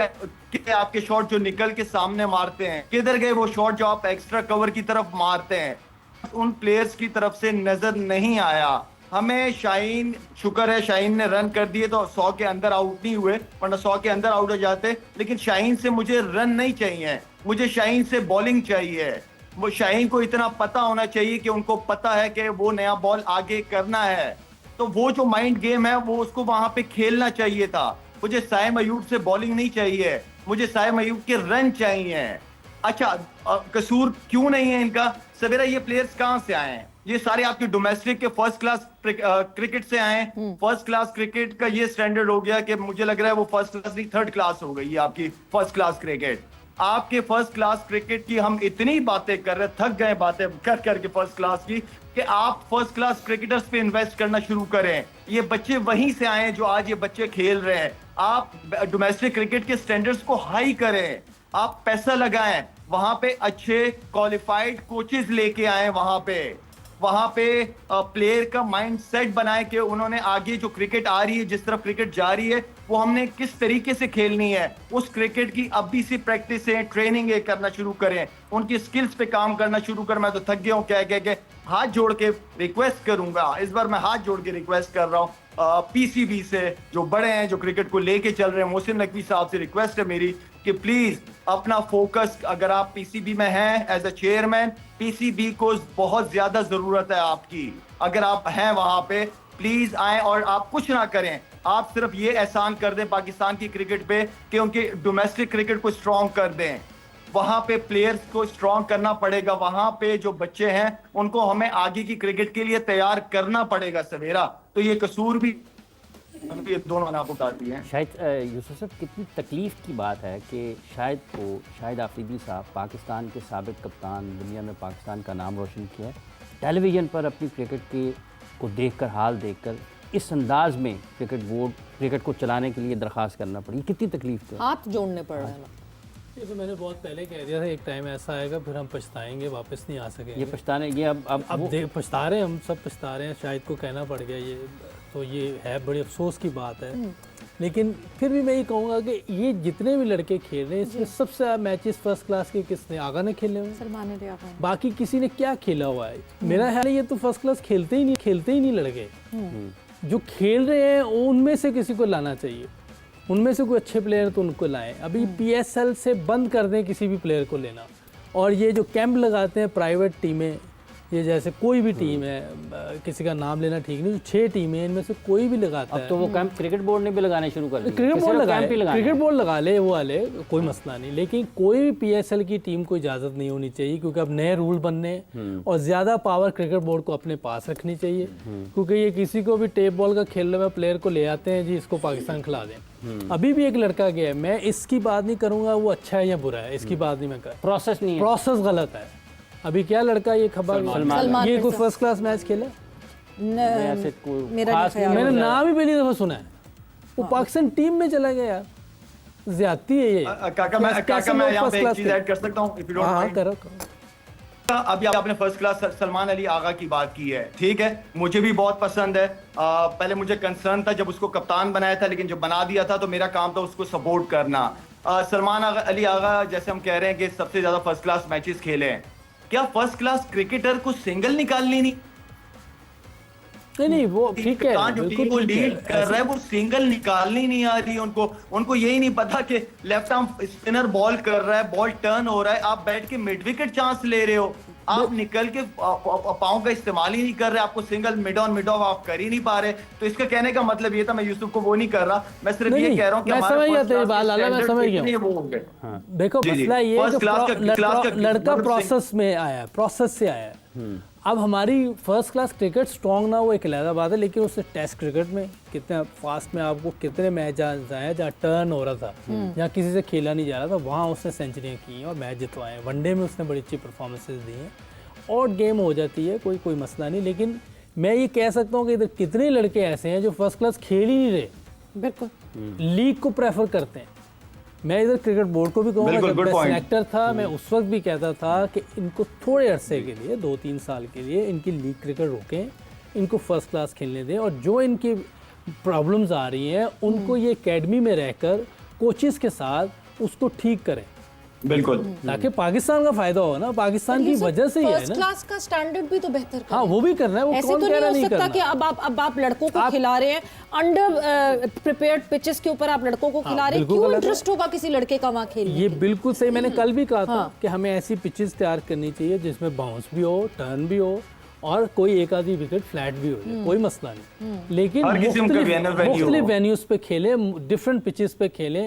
आपके शॉट जो निकल के सामने मारते हैं, किधर गए वो शॉट जो आप एक्स्ट्रा कवर की तरफ मारते हैं? उन प्लेयर्स की तरफ से नजर नहीं आया। हमें शाहीन, शुक्र है शाहीन ने रन कर दिए तो 100 के अंदर आउट नहीं हुए, वरना 100 के अंदर आउट हो जाते। लेकिन शाहीन से मुझे रन नहीं चाहिए, मुझे शाहीन से बॉलिंग चाहिए। वो शाहीन को इतना पता होना चाहिए कि उनको पता है कि वो नया बॉल आगे करना है, तो वो जो माइंड गेम है वो उसको वहां पे खेलना चाहिए था। मुझे साइम अयूब से बॉलिंग नहीं चाहिए, मुझे साइम अयूब के रन चाहिए। अच्छा, कसूर क्यों नहीं है इनका? सवेरा, ये प्लेयर्स कहां से आए हैं? ये सारे आपके डोमेस्टिक के फर्स्ट क्लास क्रिकेट से आए हैं। फर्स्ट क्लास क्रिकेट का ये स्टैंडर्ड हो गया कि मुझे लग रहा है वो फर्स्ट क्लास नहीं, थर्ड क्लास हो गई है आपकी फर्स्ट क्लास क्रिकेट। आपके फर्स्ट क्लास क्रिकेट की हम इतनी बातें कर रहे, थक गए बातें कर करके फर्स्ट क्लास की, कि आप फर्स्ट क्लास क्रिकेटर्स पे इन्वेस्ट करना शुरू करें। ये बच्चे वहीं से आए हैं जो आज ये बच्चे खेल रहे हैं। आप डोमेस्टिक क्रिकेट के स्टैंडर्ड्स को हाई करें, आप पैसा लगाएं, वहां पे अच्छे क्वालिफाइड कोचेस लेके आए, वहां पे प्लेयर का माइंड सेट बनाए कि उन्होंने आगे जो क्रिकेट आ रही है, जिस तरफ क्रिकेट जा रही है, वो हमने किस तरीके से खेलनी है, उस क्रिकेट की अभी से प्रैक्टिस है, ट्रेनिंग है करना शुरू करें, उनकी स्किल्स पे काम करना शुरू करें। मैं तो थक गया हूँ कह के हाथ जोड़ के रिक्वेस्ट करूंगा, इस बार मैं हाथ जोड़ के रिक्वेस्ट कर रहा हूँ पीसीबी से, जो बड़े हैं, जो क्रिकेट को लेके चल रहे हैं, मोहसिन नकवी साहब से रिक्वेस्ट है मेरी कि प्लीज अपना फोकस, अगर आप पीसीबी में हैं एज अ चेयरमैन, पीसीबी को बहुत ज्यादा जरूरत है आपकी। अगर आप हैं वहां पे, प्लीज आए और आप कुछ ना करें, आप सिर्फ ये एहसान कर दें पाकिस्तान की क्रिकेट पे कि उनके डोमेस्टिक क्रिकेट को स्ट्रॉन्ग कर दें। वहां पे प्लेयर्स को स्ट्रॉन्ग करना पड़ेगा, वहां पे जो बच्चे हैं उनको हमें आगे की क्रिकेट के लिए तैयार करना पड़ेगा सवेरा। तो ये कसूर भी ये दोनों आपको बताती हैं। शायद यूसुफ साहब, कितनी तकलीफ़ की बात है कि शाहिद आफरीदी साहब, पाकिस्तान के साबिक कप्तान, दुनिया में पाकिस्तान का नाम रोशन किया है, टेलीविज़न पर अपनी क्रिकेट को देखकर, हाल देखकर इस अंदाज में क्रिकेट को चलाने के लिए दरख्वास्त करना पड़ी। कितनी तकलीफ थी, हाथ जोड़ने पड़ रहे हैं ना। ये तो मैंने बहुत पहले कह दिया था, एक टाइम ऐसा आएगा फिर हम पछताएंगे, वापस नहीं आ सकेंगे। ये पछताने, ये अब पछता रहे हैं, हम सब पछता रहे हैं, शायद को कहना पड़ गया ये, तो ये है बड़ी अफसोस की बात है लेकिन फिर भी मैं ये कहूँगा कि ये जितने भी लड़के खेल रहे हैं इसमें सबसे ज़्यादा मैचेस फर्स्ट क्लास के किसने आगा ने खेले हुए हैं, सलमान अली आगा। बाकी किसी ने क्या खेला हुआ है? मेरा ख्याल है ये तो फर्स्ट क्लास खेलते ही नहीं लड़के। जो खेल रहे हैं उनमें से किसी को लाना चाहिए, उनमें से कोई अच्छे प्लेयर तो उनको लाएं। अभी PSL से बंद कर दें किसी भी प्लेयर को लेना, और ये जो कैंप लगाते हैं प्राइवेट टीमें, ये जैसे कोई भी टीम है, किसी का नाम लेना ठीक नहीं, 6 टीमें इनमें से कोई भी लगाता है। अब तो वो कैंप क्रिकेट बोर्ड ने भी लगाने शुरू कर दिए। क्रिकेट बोर्ड लगा ले, वो वाले कोई मसला नहीं, लेकिन कोई भी PSL की टीम को इजाज़त नहीं होनी चाहिए, क्योंकि अब नए रूल बनने और ज़्यादा पावर क्रिकेट बोर्ड को अपने पास रखनी चाहिए, क्योंकि ये किसी को भी टेप बॉल का खेलने में प्लेयर को ले आते हैं जी इसको पाकिस्तान खिला दें। अभी भी एक लड़का गया है, मैं इसकी बात नहीं करूँगा वो अच्छा है या बुरा है, इसकी बात नहीं मैं कर, प्रोसेस गलत है। अभी क्या लड़का ये खबर, ये कोई फर्स्ट क्लास मैच खेला? मैंने नाम ही पहली दफा सुना है, वो पाकिस्तान टीम में चला गया यार, ज्यादती है ये। काका मैं यहाँ पे एक चीज ऐड कर सकता हूँ, इफ यू डोंट माइंड। करो। अभी आपने फर्स्ट क्लास सलमान अली आगा की बात की है, ठीक है, मुझे भी बहुत पसंद है। पहले मुझे कंसर्न था जब उसको कप्तान बनाया था, लेकिन जब बना दिया था तो मेरा काम था उसको सपोर्ट करना। सलमान अली आगा जैसे हम कह रहे हैं कि सबसे ज्यादा फर्स्ट क्लास मैचेस खेले हैं, क्या फर्स्ट क्लास क्रिकेटर को सिंगल निकालनी नहीं वो ठीक है, जो टीम को लीड कर रहा है वो सिंगल निकालनी नहीं आ रही उनको यही नहीं पता कि लेफ्ट आर्म स्पिनर बॉल कर रहा है, बॉल टर्न हो रहा है, आप बैठ के मिड विकेट चांस ले रहे हो, आप निकल के पाँव का इस्तेमाल ही नहीं कर रहे, आपको single mid on mid of आप कर ही नहीं पा रहे। तो इसका कहने का मतलब ये था, मैं यूसुफ को वो नहीं कर रहा, मैं सिर्फ ये कह रहा हूँ कि मैं समझ गया तेरी बात लाला, मैं समझ गया। देखो मसला ये है कि लड़का प्रोसेस में आया, प्रोसेस से आया। अब हमारी फर्स्ट क्लास क्रिकेट स्ट्रॉन्ग ना वो एक अलग बात है, लेकिन उससे टेस्ट क्रिकेट में कितने फास्ट में आपको कितने मैच जहाँ टर्न हो रहा था, जहाँ किसी से खेला नहीं जा रहा था, वहाँ उसने सेंचुरियाँ की हैं और मैच जितवाए हैं। वनडे में उसने बड़ी अच्छी परफॉर्मेंसेज दी हैं, और गेम हो जाती है, कोई मसला नहीं। लेकिन मैं ये कह सकता हूँ कि इधर कितने लड़के ऐसे हैं जो फर्स्ट क्लास खेल ही नहीं रहे, बिल्कुल लीग को प्रेफर करते हैं। मैं इधर क्रिकेट बोर्ड को भी कहूँगा, जब मैं सिलेक्टर था मैं उस वक्त भी कहता था कि इनको थोड़े अरसे के लिए 2-3 साल के लिए इनकी लीग क्रिकेट रोकें, इनको फर्स्ट क्लास खेलने दें, और जो इनकी प्रॉब्लम्स आ रही हैं उनको ये एकेडमी में रहकर कोचेस के साथ उसको ठीक करें, बिल्कुल, ताकि पाकिस्तान का फायदा हो ना, पाकिस्तान की वजह से ही है ना। फर्स्ट क्लास का स्टैंडर्ड भी तो बेहतर हाँ वो भी करना है, वो ऐसे कौन तो कह रहा नहीं हो नहीं सकता करना। कि अब आप लड़कों को खिला रहे हैं, अंडर प्रिपेयर्ड पिचेस के ऊपर आप लड़कों को खिला रहे हैं, क्यों इंटरेस्ट होगा किसी लड़के का वहाँ खेलने? ये बिल्कुल सही, मैंने कल भी कहा था कि हमें ऐसी पिचेस तैयार करनी चाहिए जिसमें बाउंस भी हो, टर्न भी हो, और कोई एक आधी विकेट फ्लैट भी हो जाए, कोई मसला नहीं। लेकिन मुख्तलिफ वेन्यूज पे खेले, डिफरेंट पिचेस पे खेले,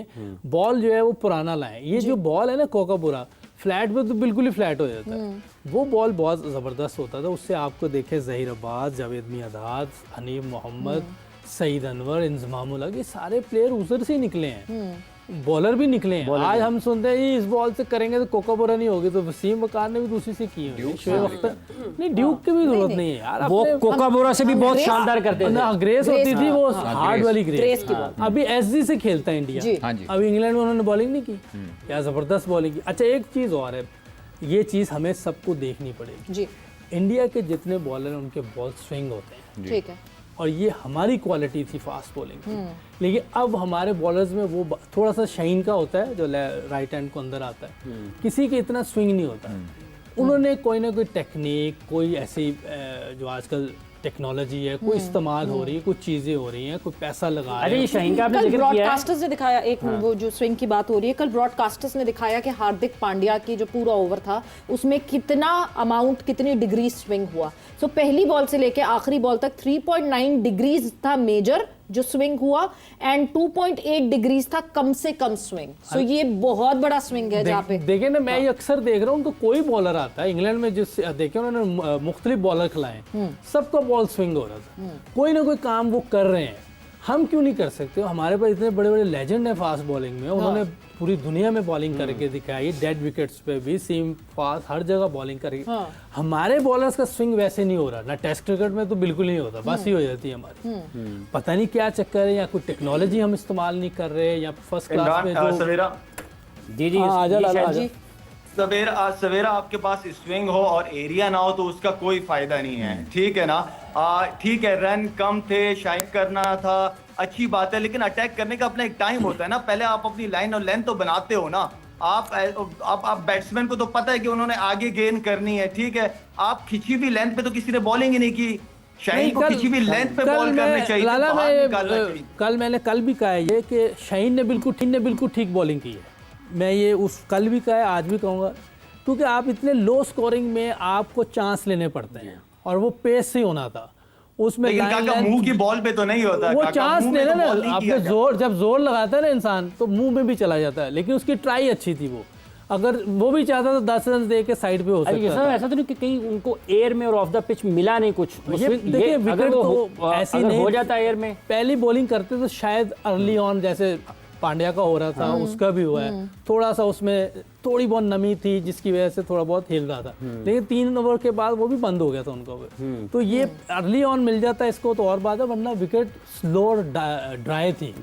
बॉल जो है वो पुराना लाए। ये जो बॉल है ना कोकापुरा, फ्लैट पे तो बिल्कुल ही फ्लैट हो जाता है, वो बॉल बहुत ज़बरदस्त होता था। उससे आपको देखे ज़हीर अब्बास, जावेद मियादाद, हनीफ मोहम्मद, सईद अनवर, इंजमामुल हक, ये सारे प्लेयर उधर से ही निकले हैं, बॉलर भी निकले हैं। आज हम सुनते हैं इस बॉल से करेंगे तो कोकापुरा नहीं होगी, तो वसीम वकार ने भी दूसरी से की है, शोएब अख्तर नहीं, ड्यूक की भी जरूरत नहीं है यार, वो कोकापुरा से भी बहुत शानदार करते थे ना, ग्रेस होती थी वो हार्ड वाली ग्रेस। अभी SG से खेलता है इंडिया, अभी इंग्लैंड में उन्होंने बॉलिंग नहीं की, क्या जबरदस्त बॉलिंग की। अच्छा एक चीज और है, ये चीज हमें सबको देखनी पड़ेगी, इंडिया के जितने बॉलर हैं उनके बॉल स्विंग होते हैं, ठीक है, और ये हमारी क्वालिटी थी फास्ट बॉलिंग की। लेकिन अब हमारे बॉलर्स में वो थोड़ा सा शाइन का होता है, जो राइट हैंड को अंदर आता है, किसी के इतना स्विंग नहीं होता। उन्होंने कोई ना कोई टेक्निक, कोई ऐसी जो आजकल टेक्नोलॉजी है, कोई इस्तेमाल हो रही है, कुछ चीजें हो रही हैं, कोई पैसा लगा रहे हैं। शाहीन का आपने कल जिक्र किया है, ब्रॉडकास्टर्स ने दिखाया एक वो जो स्विंग की बात हो रही है, कल ब्रॉडकास्टर्स ने दिखाया कि हार्दिक पांड्या की जो पूरा ओवर था उसमें कितना अमाउंट, कितनी डिग्री स्विंग हुआ। सो पहली बॉल से लेके आखिरी बॉल तक 3.9 डिग्रीज था मेजर जो स्विंग हुआ, एंड 2.8 डिग्रीज था कम से कम स्विंग। सो ये बहुत बड़ा स्विंग है जहाँ पे देखे ना, मैं ये अक्सर देख रहा हूँ, उनको कोई बॉलर आता है इंग्लैंड में, जिस देखे उन्होंने मुख्तलिफ बॉलर खिलाए, सबका बॉल स्विंग हो रहा था, कोई ना कोई काम वो कर रहे हैं। हम क्यों नहीं कर सकते? हमारे पास इतने बड़े बड़े लेजेंड हैं फास्ट बॉलिंग में, उन्होंने पूरी दुनिया में बॉलिंग करके दिखाई, डेड विकेट्स पे भी, सीम फास्ट, हर जगह बॉलिंग करके। हमारे बॉलर्स का स्विंग वैसे नहीं हो रहा ना, टेस्ट क्रिकेट में तो बिल्कुल नहीं होता, बस ही हो जाती है हमारी। पता नहीं क्या चक्कर है, या कोई टेक्नोलॉजी हम इस्तेमाल नहीं कर रहे, या फर्स्ट क्लास में जो जी सवेरा आपके पास स्विंग हो और एरिया ना हो तो उसका कोई फायदा नहीं है, ठीक है ना। ठीक है, रन कम थे, शाइन करना था, अच्छी बात है, लेकिन अटैक करने का अपना एक टाइम होता है ना। पहले आप अपनी लाइन और लेंथ तो बनाते हो ना। आप बैट्समैन को तो पता है कि उन्होंने आगे गेन करनी है, ठीक है। आप खिंची हुई लेंथ पे तो किसी ने बॉलिंग ही नहीं की। शाहीन को खिंची हुई लेंथ पे बॉल करनी चाहिए, लाला बाहर निकालना चाहिए। मैंने कल भी कहा है ये कि शाहीन ने बिल्कुल ठीक बॉलिंग की है। मैं ये कल भी कहा है, आज भी कहूँगा, क्योंकि आप इतने लो स्कोरिंग में आपको चांस लेने पड़ते हैं और वो पेस से होना था उसमें। मुंह की बॉल पे तो नहीं होता वो चांस लेना ना, आपने जब जोर लगाता है ना इंसान तो मुंह में भी चला जाता है, लेकिन उसकी ट्राई अच्छी थी। वो अगर वो भी चाहता तो 10 रन दे के साइड पे हो सकता था। ऐसा तो नहीं कि कहीं उनको एयर में और ऑफ द पिच मिला नहीं कुछ। देखिए विकेट तो ऐसे नहीं हो जाता एयर में, पहली बॉलिंग करते तो शायद अर्ली ऑन जैसे पांड्या का हो रहा था, उसका भी हुआ है, थोड़ा सा उसमें थोड़ी बहुत नमी थी जिसकी वजह से थोड़ा बहुत हिल रहा था, लेकिन 3 ओवर के बाद वो भी बंद हो गया था उनको। तो ये अर्ली ऑन मिल जाता है इसको तो और बात है, वरना विकेट स्लो और ड्राई थी।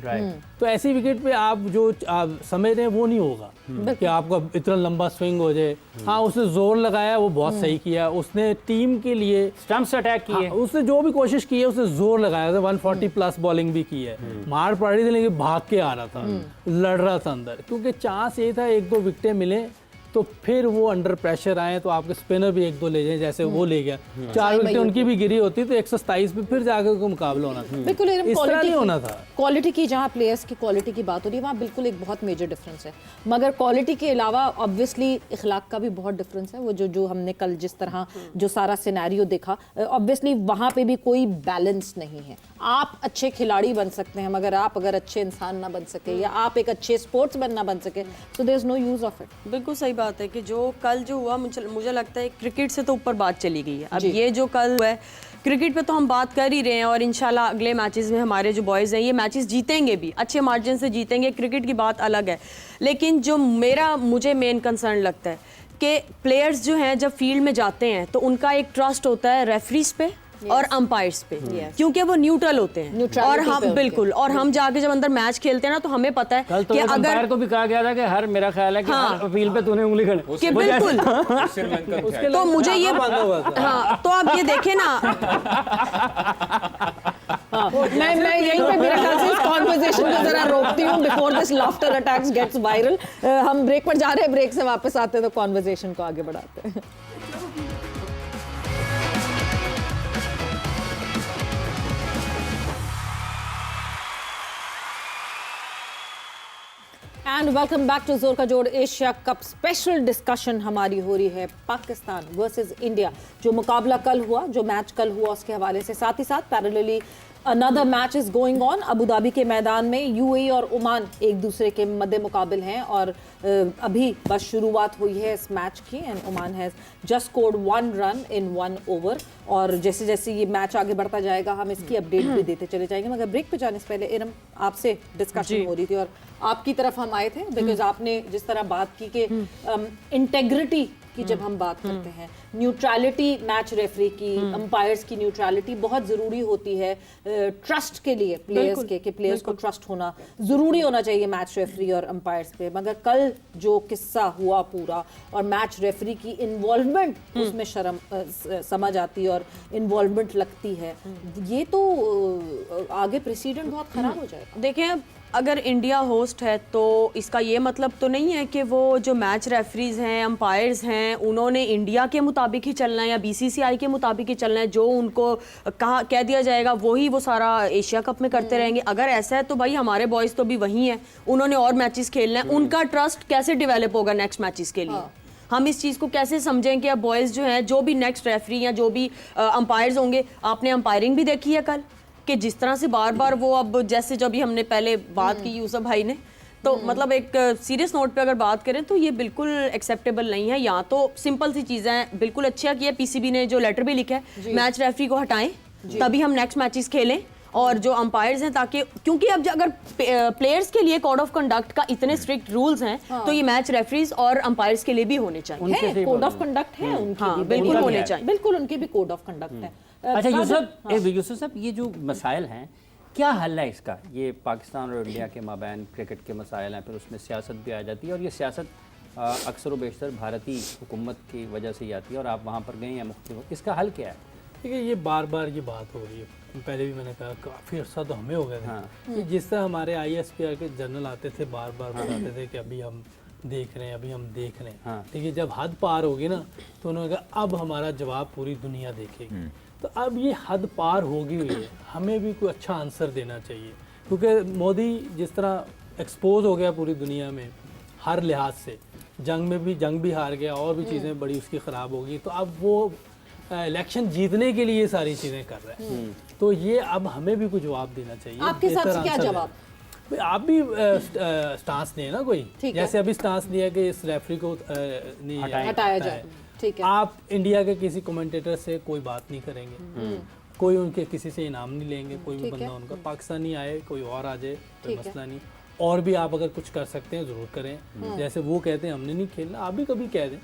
तो ऐसी विकेट पे आप जो आप समझ रहे हैं वो नहीं होगा कि आपका इतना लंबा स्विंग हो जाए। हाँ, उसने जोर लगाया, वो बहुत सही किया, उसने टीम के लिए स्टंप्स अटैक किए। उसने जो भी कोशिश की है उसने जोर लगाया, 140 प्लस बॉलिंग भी की है, मार पड़ रही थी लेकिन भाग के आ रहा था, लड़ रहा था अंदर, क्योंकि चांस ये था 1-2 विकेटें मिले तो फिर वो अंडर प्रेशर आए तो आपके स्पिनर भी 1-2 ले जाए, जैसे वो ले गया। 4 विकेटें उनकी भी गिरी होती तो 127 पे फिर जाकर उनको मुकाबला होना था। बिल्कुल इस तरह नहीं होना था। क्वालिटी की, जहाँ प्लेयर्स की क्वालिटी की बात हो रही है वहाँ बिल्कुल एक बहुत मेजर डिफरेंस है, मगर क्वालिटी के अलावा ऑब्वियसली इखलाक का भी बहुत डिफरेंस है। वो जो हमने कल जिस तरह जो सारा सिनेरियो देखा, ऑब्वियसली वहाँ पे भी कोई बैलेंस नहीं है। आप अच्छे खिलाड़ी बन सकते हैं मगर आप अगर अच्छे इंसान ना बन सके या आप एक अच्छे स्पोर्ट्समैन ना बन सके तो there is no use of it. बिल्कुल सही बात है कि जो कल जो हुआ, मुझे लगता है क्रिकेट से तो ऊपर बात चली गई है। अब ये जो कल हुआ है क्रिकेट पे तो हम बात कर ही रहे हैं और इंशाल्लाह अगले मैचेस में हमारे जो बॉयज़ हैं ये मैचेस जीतेंगे भी, अच्छे मार्जिन से जीतेंगे। क्रिकेट की बात अलग है, लेकिन जो मुझे मेन कंसर्न लगता है कि प्लेयर्स जो हैं जब फील्ड में जाते हैं तो उनका एक ट्रस्ट होता है रेफरीज पे और अंपायर्स पे, क्योंकि वो न्यूट्रल होते हैं। और हम बिल्कुल, और हम जाके जब अंदर मैच खेलते हैं ना तो हमें पता है कल तो कि अगर अंपायर को भी कहा गया था कि हर, मेरा ख्याल है कि हर अपील पे तूने उंगली खड़े कि बिल्कुल तो मुझे ये हाँ, तो आप ये देखें ना मैं यहीं पे मेरे ख्याल से इस कॉन्वर्सेशन को जरा रोकती हूँ before this laughter attacks gets viral. हम ब्रेक पर जा रहे हैं, ब्रेक से वापस आते हैं तो कॉन्वर्सेशन को आगे बढ़ाते हैं। एंड वेलकम बैक टू जोर का जोड़ एशिया कप स्पेशल डिस्कशन हमारी हो रही है पाकिस्तान वर्सेस इंडिया। जो मुकाबला कल हुआ, जो मैच कल हुआ उसके हवाले से, साथ ही साथ parallelly another match is going on Abu Dhabi के मैदान में। यूएई और ओमान एक दूसरे के मद्दे मुकाबिल हैं और अभी बस शुरुआत हुई है इस मैच की and Oman has just scored 1 run in 1 over. और जैसे जैसे ये मैच आगे बढ़ता जाएगा हम इसकी अपडेट भी देते चले जाएंगे। मगर ब्रेक पे जाने से पहले इरम, आपसे डिस्कशन हो रही थी और आपकी तरफ हम आए थे बिकॉज आपने जिस तरह बात की कि इंटेग्रिटी की जब हम बात करते हैं, न्यूट्रलिटी मैच रेफरी की, अंपायर्स की न्यूट्रलिटी बहुत ज़रूरी होती है ट्रस्ट के लिए, प्लेयर्स के, कि प्लेयर्स को ट्रस्ट होना ज़रूरी होना चाहिए मैच रेफरी और अंपायर्स पे। मगर कल जो किस्सा हुआ पूरा और मैच रेफरी की इन्वॉल्वमेंट उसमें शर्म समझ आती है और इन्वॉल्वमेंट लगती है, ये तो आगे प्रेसिडेंट बहुत ख़राब हो जाएगा। देखें, अगर इंडिया होस्ट है तो इसका ये मतलब तो नहीं है कि वो जो मैच रेफरीज हैं, अंपायर्स हैं, उन्होंने इंडिया के मुताबिक ही चलना है या बीसीसीआई के मुताबिक ही चलना है। जो उनको कह दिया जाएगा वही वो सारा एशिया कप में करते रहेंगे। अगर ऐसा है तो भाई हमारे बॉयज़ तो भी वही हैं, उन्होंने और मैचेस खेलना है। उनका ट्रस्ट कैसे डेवलप होगा नेक्स्ट मैचेस के लिए? हम इस चीज़ को कैसे समझें कि अब बॉयज़ जो हैं, जो भी नेक्स्ट रेफरी या जो भी अंपायर्स होंगे, आपने अंपायरिंग भी देखी है कल कि जिस तरह से बार बार वो, अब जैसे जब भी हमने पहले बात की यूसुफ भाई ने, तो मतलब एक सीरियस नोट पे अगर बात करें तो ये बिल्कुल एक्सेप्टेबल नहीं है। यहाँ तो सिंपल सी चीज़ें हैं, बिल्कुल अच्छा किया पीसीबी ने जो लेटर भी लिखा है, मैच रेफरी को हटाएं तभी हम नेक्स्ट मैचेस खेलें। और जो अंपायर्स हैं, ताकि क्योंकि अब अगर प्लेयर्स के लिए कोड ऑफ कंडक्ट का इतने स्ट्रिक्ट रूल्स हैं तो ये मैच रेफरीज और अंपायर्स के लिए भी होने चाहिए। कोड ऑफ कंडक्ट है उनके, हाँ, बिल्कुल होने चाहिए, बिल्कुल उनके भी कोड ऑफ कंडक्ट है। अच्छा यूसुफ साहब, ये जो मसाइल हैं क्या हल है इसका? ये पाकिस्तान और इंडिया के माबैन क्रिकेट के मसाइल हैं, फिर उसमें सियासत भी आ जाती है और ये सियासत अक्सर व बेशतर भारतीय हुकूमत की वजह से ही आती है और आप वहाँ पर गए हैं मुख्तलिफ, इसका हल क्या है? देखिए ये बार बार ये बात हो रही है, पहले भी मैंने कहा काफ़ी अर्सा तो हमें हो गया था कि जिस तरह हमारे ISPR के जनरल आते थे बार बार बताते थे कि अभी हम देख रहे हैं, अभी हम देख रहे हैं। देखिए जब हद पार होगी ना तो उन्होंने कहा अब हमारा जवाब पूरी दुनिया देखेगी। तो अब ये हद पार होगी हुई है, हमें भी कोई अच्छा आंसर देना चाहिए, क्योंकि मोदी जिस तरह एक्सपोज हो गया पूरी दुनिया में हर लिहाज से, जंग भी हार गया और भी चीज़ें बड़ी उसकी ख़राब होगी, तो अब वो इलेक्शन जीतने के लिए सारी चीज़ें कर रहे हैं। तो ये अब हमें भी कुछ जवाब देना चाहिए। आपके हिसाब से क्या जवाब? आप भी स्टांस लें ना कोई, जैसे अभी स्टांस लिया कि इस रेफरी को नहीं हटाया जाए, ठीक है। आप इंडिया के किसी कमेंटेटर से कोई बात नहीं करेंगे, कोई उनके किसी से इनाम नहीं लेंगे, कोई भी बंदा उनका पाकिस्तानी आए कोई और आ जाए कोई मसला नहीं। और भी आप अगर कुछ कर सकते हैं ज़रूर करें, जैसे वो कहते हैं हमने नहीं खेलना, आप भी कभी कह दें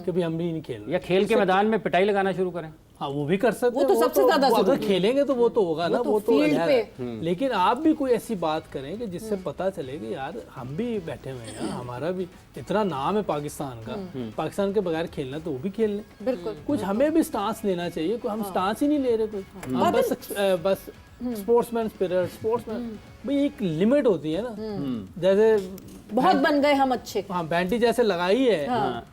कि भाई हम भी नहीं खेलना, या खेल के मैदान में पिटाई लगाना शुरू करें। हाँ वो भी कर सकते हैं, वो तो सबसे ज़्यादा अगर खेलेंगे तो वो तो होगा ना, वो तो फील्ड पे। लेकिन आप भी कोई ऐसी बात करें कि जिससे पता चले कि यार हम भी बैठे हुए हैं, हमारा भी इतना नाम है पाकिस्तान का, पाकिस्तान के बगैर खेलना तो वो भी खेल लें। बिल्कुल, कुछ हमें भी स्टांस लेना चाहिए, कोई हम स्टांस ही नहीं ले रहे कोई, हम बस स्पोर्ट्समैन स्पिरिट, स्पोर्ट्समैन भाई एक लिमिट होती है ना, जैसे बहुत बन गए हम अच्छे। हाँ बैंटी जैसे लगाई है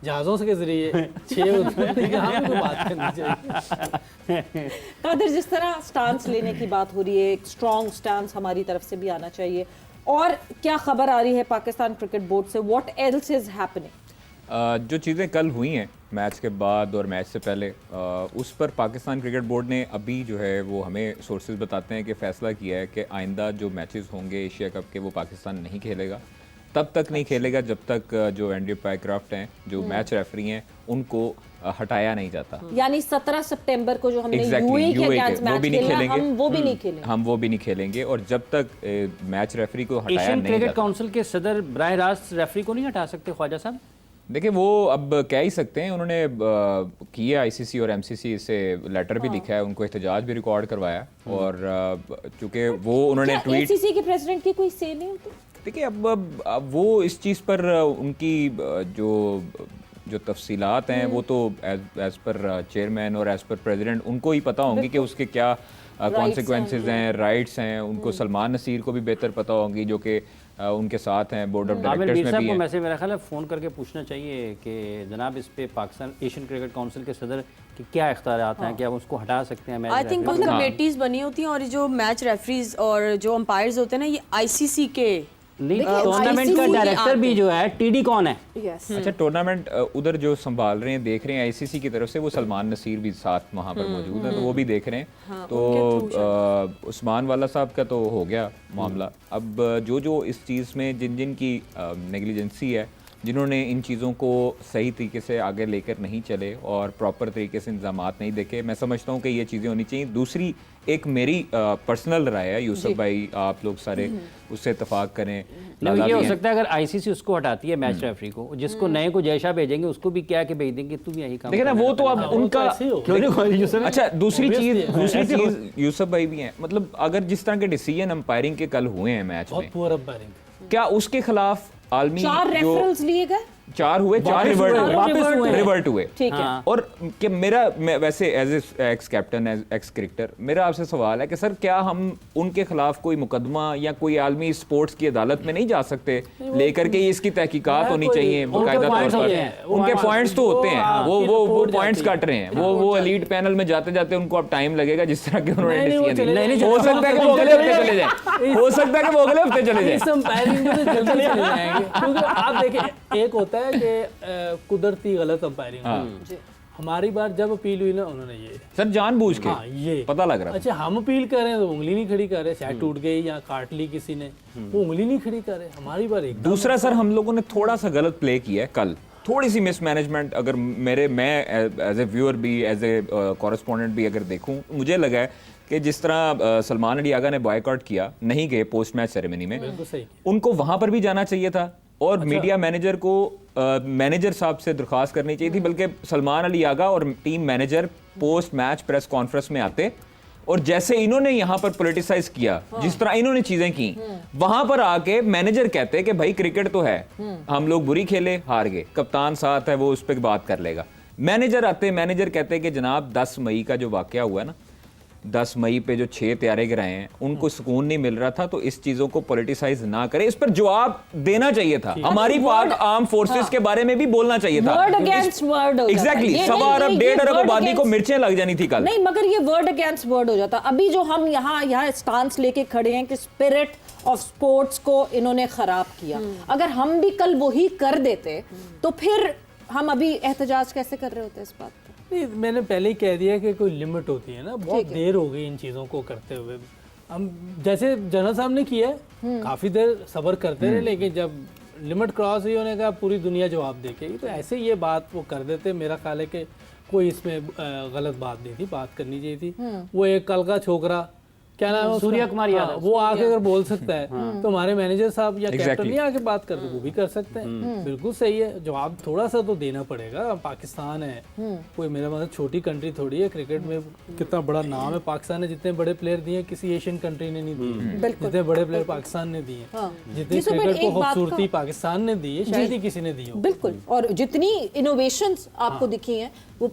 जहाजों के जरिए 6 हमें कोई बात करनी चाहिए। कादिर, जिस तरह स्टांस लेने की बात हो रही है, एक स्ट्रॉन्ग स्टांस हमारी तरफ से भी आना चाहिए, और क्या खबर आ रही है पाकिस्तान क्रिकेट बोर्ड से, व्हाट एल्स इज हैपनिंग? जो चीज़ें कल हुई हैं मैच के बाद और मैच से पहले, उस पर पाकिस्तान क्रिकेट बोर्ड ने अभी जो है वो हमें सोर्सेज बताते हैं कि फ़ैसला किया है कि आइंदा जो मैचेस होंगे एशिया कप के वो पाकिस्तान नहीं खेलेगा। तब तक नहीं खेलेगा जब तक जो एंड्रयू पाइक्रॉफ्ट हैं, जो मैच रेफरी हैं, उनको हटाया नहीं जाता। यानी 17 सितंबर को जो हमने Exactly, यूएई के UAE अगेंस्ट वो मैच भी नहीं खेलना, खेलेंगे, हम वो भी नहीं खेलेंगे। हम वो भी नहीं खेलेंगे, और जब तक मैच रेफरी को हटाया एशियन नहीं क्रिकेट जाता। काउंसिल के सदर बराह रास्त रेफरी को नहीं हटा सकते ख्वाजा साहब? देखिए वो अब कह ही सकते हैं, उन्होंने किए ICC और MCC से लेटर भी लिखा है, उनको एहतजाज भी रिकॉर्ड करवाया, और चूँकि वो उन्होंने ट्वीट, ACC के प्रेसिडेंट की कोई से नहीं होती? देखिए अब वो इस चीज़ पर उनकी जो तफसीलात हैं वो तो एज पर चेयरमैन और एज पर प्रेसिडेंट उनको ही पता होंगी कि उसके क्या कॉन्सिक्वेंसेस हैं, राइट्स हैं। उनको सलमान नसीर को भी बेहतर पता होंगी, जो कि उनके साथ हैं, बोर्ड ऑफ डायरेक्टर्स में भी हैं। वैसे मेरा ख्याल है फ़ोन करके पूछना चाहिए कि जनाब इस पे पाकिस्तान एशियन क्रिकेट काउंसिल के सदर के क्या इख्तियारात हैं, क्या उसको हटा सकते हैं? आई थिंक कुछ कमेटीज बनी होती हैं, और जो मैच रेफरीज और जो अंपायर्स होते हैं ना, ये ICC के नहीं, टूर्नामेंट का डायरेक्टर भी जो है TD कौन है? अच्छा, टूर्नामेंट उधर जो संभाल रहे हैं, देख रहे हैं ICC की तरफ से, वो सलमान नसीर भी साथ वहाँ पर मौजूद हैं, तो वो भी देख रहे हैं। तो उस्मान वाला साहब का तो हो गया मामला। अब जो इस चीज़ में जिन की नेग्लिजेंसी है, जिन्होंने इन चीज़ों को सही तरीके से आगे लेकर नहीं चले और प्रॉपर तरीके से इंतजामात नहीं देखे, मैं समझता हूँ कि ये चीज़ें होनी चाहिए। दूसरी एक मेरी पर्सनल राय है, यूसुफ भाई आप लोग सारे उससे इतफाक करें। नहीं, ये हो सकता है अगर ICC उसको हटाती है मैच रेफरी को, जिसको नए को जयशा भेजेंगे उसको भी क्या कि भेज देंगे तुम यही काम। देखिए ना, वो तो अब उनका अच्छा। दूसरी वैसे चीज़ यूसुफ भाई भी हैं, मतलब अगर जिस तरह के डिसीजन अंपायरिंग के कल हुए हैं मैच में, पुअर अंपायरिंग, क्या उसके खिलाफ आलमी 4 रेफरल्स लिए गए, 4 हुए, 4 रिवर्ट हुए, ठीक है। और कि मैं वैसे as ex captain, as ex cricketer, मेरा आपसे सवाल है कि सर क्या हम उनके खिलाफ कोई मुकदमा या कोई आलमी स्पोर्ट्स की अदालत में नहीं जा सकते लेकर के इसकी तहकीकात होनी चाहिए बाकायदा तौर पर? उनके पॉइंट्स तो होते हैं, वो पॉइंट्स काट रहे हैं, वो एलीट पैनल में जाते जाते उनको अब टाइम लगेगा, जिस तरह के उन्होंने डिसीजन दिए। हो सकता है कि वो अगले हफ्ते चले जाए, हो सकता है कि वो अगले हफ्ते चले जाए। क्योंकि आप देखिए, एक होता है कि कुदरती गलत अंपायरिंग, हमारी बार जब अपील हुई ना, उन्होंने ये सर जानबूझ के, ये पता लग रहा है। अच्छा, हम अपील कर रहे हैं तो उंगली नहीं खड़ी कर रहे, शायद टूट गई या काट ली किसी ने, वो उंगली नहीं खड़ी कर रहे। हमारी बार एक दूसरा सर, हम लोगों ने थोड़ा सा गलत प्ले किया है कल, थोड़ी सी मिसमैनेजमेंट। अगर मैं एज ए व्यूअर भी, एज ए कॉरेस्पॉन्डेंट भी अगर देखूं, मुझे लगा है कि जिस तरह सलमान अली आगा ने बॉयकॉट किया, नहीं गए पोस्ट मैच सेरेमनी में, उनको वहां पर भी जाना चाहिए था, और मीडिया मैनेजर को मैनेजर साहब से दरख्वास्त करनी चाहिए थी, बल्कि सलमान अली आगा और team manager post match press conference में आते, और जैसे इन्होंने यहाँ पर पॉलिटिसाइज किया, जिस तरह इन्होंने चीजें की, वहां पर आके मैनेजर कहते हैं कि भाई क्रिकेट तो है, हम लोग बुरी खेले, हार गए, कप्तान साथ है, वो उस पर बात कर लेगा। मैनेजर आते, मैनेजर कहते हैं कि जनाब 10 मई का जो वाकया हुआ ना, 10 मई पे जो 6 त्यारे गिराए हैं, उनको सुकून नहीं मिल रहा था, तो इस चीजों को पॉलिटिसाइज ना करें, इस पर जवाब देना चाहिए था। हमारी पाक आर्म फोर्सेस के बारे में भी बोलना चाहिए था। वर्ड अगेंस्ट वर्ड एग्जैक्टली, 1.25 अरब 1.5 अरब आबादी को मिर्चें लग जानी थी कल। नहीं, मगर ये वर्ड अगेंस्ट वर्ड हो जाता। अभी जो हम यहाँ स्टांस लेके खड़े हैं कि स्पिरिट ऑफ स्पोर्ट्स को इन्होंने खराब किया, अगर हम भी कल वही कर देते तो फिर हम अभी एहतजाज कैसे कर रहे होते इस बात पर? नहीं, मैंने पहले ही कह दिया कि कोई लिमिट होती है ना, बहुत देर हो गई इन चीज़ों को करते हुए। हम जैसे जनरल साहब ने किया है, काफ़ी देर सब्र करते रहे, लेकिन जब लिमिट क्रॉस हुई उन्होंने कहा पूरी दुनिया जवाब देखेगी, तो ऐसे ये बात वो कर देते। मेरा ख्याल है कि कोई इसमें गलत बात नहीं थी, बात करनी चाहिए थी। वो एक कल का छोकरा, क्या नाम है, सूर्या कुमार यादव, वो आके अगर बोल सकता है तो हमारे मैनेजर साहब या कैप्टन नहीं आके बात कर दो, वो भी कर सकते हैं। बिल्कुल सही है, जवाब थोड़ा सा तो देना पड़ेगा। पाकिस्तान है, कोई मेरा मतलब छोटी कंट्री थोड़ी है। क्रिकेट में कितना बड़ा नाम है पाकिस्तान ने, जितने बड़े प्लेयर दिए किसी एशियन कंट्री ने नहीं दिए, जितने बड़े प्लेयर पाकिस्तान ने दिए, जितनी क्रिकेट को खूबसूरती पाकिस्तान ने दी है शायद ही किसी ने दी हो। बिल्कुल, और जितनी इनोवेशंस आपको दिखी हैं वो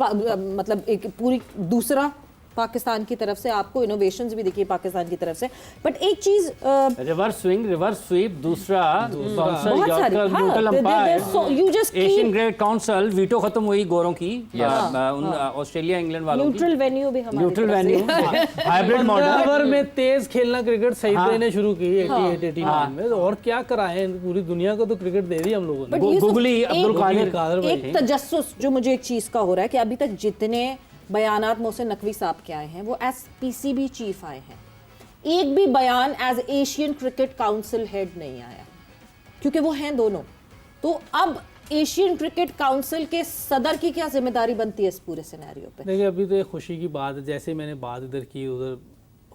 मतलब एक पूरी दूसरा पाकिस्तान की तरफ से आपको इनोवेशंस भी दिखी पाकिस्तान की तरफ से। बट एक चीज रिवर्स स्विंग, रिवर्स स्विप, दूसरा बाउंसर, बहुत सारी, यॉर्कर, हाँ, neutral umpire, you just keep- Asian grade council, veto खत्म हुई गोरों की, ऑस्ट्रेलिया इंग्लैंड वालों की, न्यूट्रल वेन्यू भी हमारी न्यूट्रल तरफ से। Venue, hybrid 15 model. ओवर में तेज खेलना क्रिकेट सही देने शुरू की 88-89 में, तो और क्या कराए, पूरी दुनिया को तो क्रिकेट दे दी हम लोगों ने। But यूसुफ, गुगली, एक- अब्दुल कादिर, एक तजस्सुस जो मुझे एक चीज का हो रहा है कि अभी तक जितने बयानात मोहसिन नकवी साहब के आए हैं वो एज पीसीबी चीफ आए हैं, एक भी बयान as Asian Cricket Council head नहीं आया, क्योंकि वो हैं दोनों। तो अब एशियन क्रिकेट काउंसिल के सदर की क्या जिम्मेदारी बनती है इस पूरे सिनेरियो पे? देखिए, अभी तो एक खुशी की बात है, जैसे मैंने बात इधर की, उधर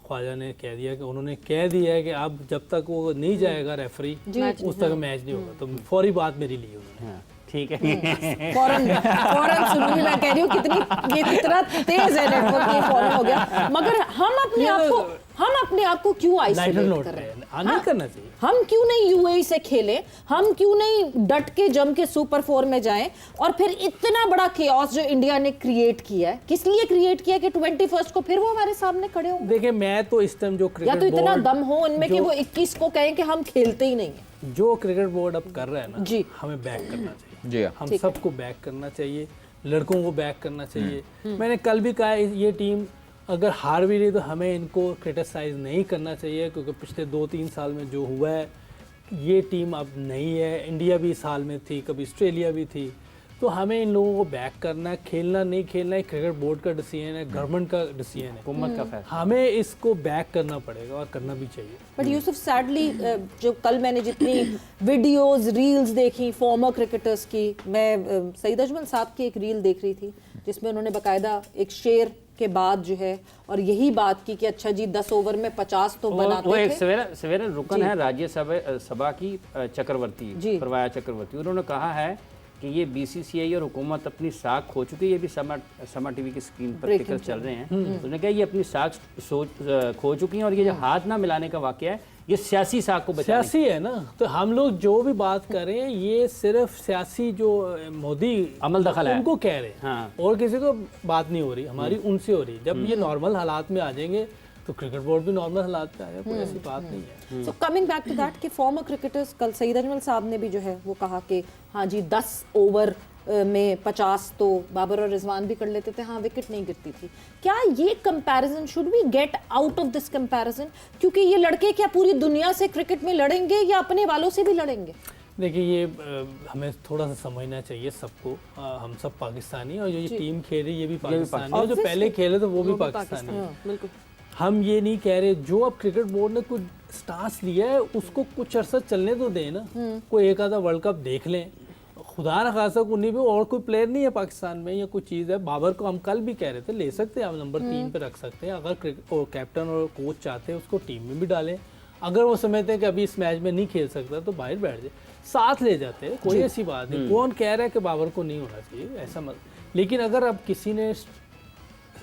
ख्वाजा ने कह दिया कि उन्होंने कह दिया है कि अब जब तक वो नहीं जाएगा रेफरी उस तक मैच नहीं होगा, तो फौरी बात मेरी ली उन्होंने। ठीक है, फौरन सुनूंगी, मैं कह रही हूँ कितनी ये कितना तेज है नेटवर्क, ये फौरन हो गया। मगर हम अपने आप को क्यों आइसोलेट कर रहे हैं? नहीं करना चाहिए। हम क्यों नहीं यूएई से खेलें? हम क्यों नहीं डट के जम के सुपर 4 में जाएं? और फिर इतना बड़ा केओस जो इंडिया ने क्रिएट किया है, किस लिए क्रिएट किया कि 21 को फिर वो हमारे सामने खड़े होंगे? देखिए, मैं तो इस टाइम जो या क्रिकेट तो इतना बोर्ड दम हो उनमें कि वो 21 को कहें कि हम खेलते ही नहीं है। जो क्रिकेट बोर्ड अब कर रहा है ना, जी। हमें बैक करना चाहिए। जी हाँ। हम सबको बैक करना चाहिए, लड़कों को बैक करना चाहिए। मैंने कल भी कहा, ये टीम अगर हार भी रही तो हमें इनको क्रिटिसाइज नहीं करना चाहिए, क्योंकि पिछले 2-3 साल में जो हुआ है, ये टीम अब नहीं है। इंडिया भी इस साल में थी, कभी ऑस्ट्रेलिया भी थी, तो हमें इन लोगों को बैक करना है। खेलना नहीं खेलना है क्रिकेट बोर्ड का डिसीजन है, गवर्नमेंट का डिसीजन है, हुकूमत का फैसला। हमें इसको बैक करना पड़ेगा और करना भी चाहिए। बट यूसुफ, सैडली जो कल मैंने जितनी वीडियोस रील्स देखी फॉर्मर क्रिकेटर्स की, मैं सईद अजमल साहब की एक रील देख रही थी जिसमें उन्होंने बाकायदा एक शेर के बाद जो है और यही बात की कि अच्छा जी 10 ओवर में 50 तो बनाते वो थे। एक सवेरे रुकन है राज्यसभा की चक्रवर्ती, परवाया चक्रवर्ती, उन्होंने कहा है कि ये बीसीसीआई और हुकूमत अपनी साख खो चुकी है। ये भी समा टीवी की स्क्रीन पर टिकर चल रहे हैं। उन्होंने कहा ये अपनी साख खो चुकी हैं और ये जो हाथ ना मिलाने का वाकया है, ये सियासी साख को बचाने सियासी है ना। तो हम लोग जो भी बात करें, ये सिर्फ सियासी जो मोदी अमल दखल है, उनको कह रहे हैं। हाँ। और किसी को बात नहीं हो रही, हमारी उनसे हो रही। जब ये नॉर्मल हालात में आ जाएंगे तो क्रिकेट बोर्ड भी नॉर्मल हालात में आएगा, कोई ऐसी बात नहीं है। So coming back to that कि फॉर्मर क्रिकेटर्स, कल सईद अजमल साहब ने भी जो है वो कहा कि हाँ जी 10 ओवर में 50 तो बाबर और रिजवान भी कर लेते थे, हाँ विकेट नहीं गिरती थी। क्या ये comparison, should we get out of this comparison? क्योंकि ये लड़के क्या पूरी दुनिया से क्रिकेट में लड़ेंगे या अपने वालों से भी लड़ेंगे? देखिए, ये हमें थोड़ा सा समझना चाहिए सबको। हम सब पाकिस्तानी, और ये टीम खेल रही है ये भी पाकिस्तानी है, जो पहले खेले तो वो भी पाकिस्तानी है। बिल्कुल। हम ये नहीं कह रहे, जो अब क्रिकेट बोर्ड ने कुछ स्टांस लिया है उसको कुछ अरसा चलने तो दें ना। कोई एक आधा वर्ल्ड कप देख लें। खुदा न खासा उन्हीं भी और कोई प्लेयर नहीं है पाकिस्तान में या कुछ चीज़ है। बाबर को हम कल भी कह रहे थे ले सकते हैं, हम नंबर 3 पे रख सकते हैं। अगर कैप्टन और कोच चाहते हैं उसको टीम में भी डालें। अगर वो समझते हैं कि अभी इस मैच में नहीं खेल सकता तो बाहर बैठ जाए, साथ ले जाते हैं, कोई ऐसी बात नहीं। कौन कह रहा है कि बाबर को नहीं होना चाहिए, ऐसा मत। लेकिन अगर अब किसी ने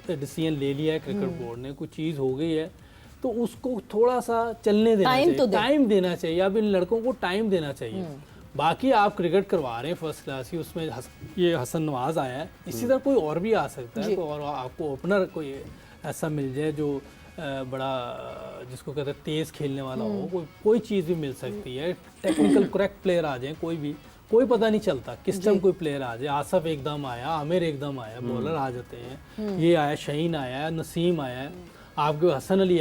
डिसीजन ले लिया है क्रिकेट बोर्ड ने, कुछ चीज़ हो गई है तो उसको थोड़ा सा चलने देना चाहिए, टाइम देना चाहिए। अब इन लड़कों को टाइम देना चाहिए। बाकी आप क्रिकेट करवा रहे हैं फर्स्ट क्लास की, उसमें ये हसन नवाज आया है, इसी तरह कोई और भी आ सकता है। तो और आपको ओपनर कोई ऐसा मिल जाए जो बड़ा जिसको कहते हैं तेज़ खेलने वाला हो, कोई चीज़ भी मिल सकती है। टेक्निकल करेक्ट प्लेयर आ जाए, कोई पता नहीं चलता किस टाइम कोई प्लेयर आ जाए। आसफ एकदम आया, आमिर एकदम आया, बॉलर आ जाते हैं, ये आया, शहीन आया, नसीम आया है, आपके हसन अली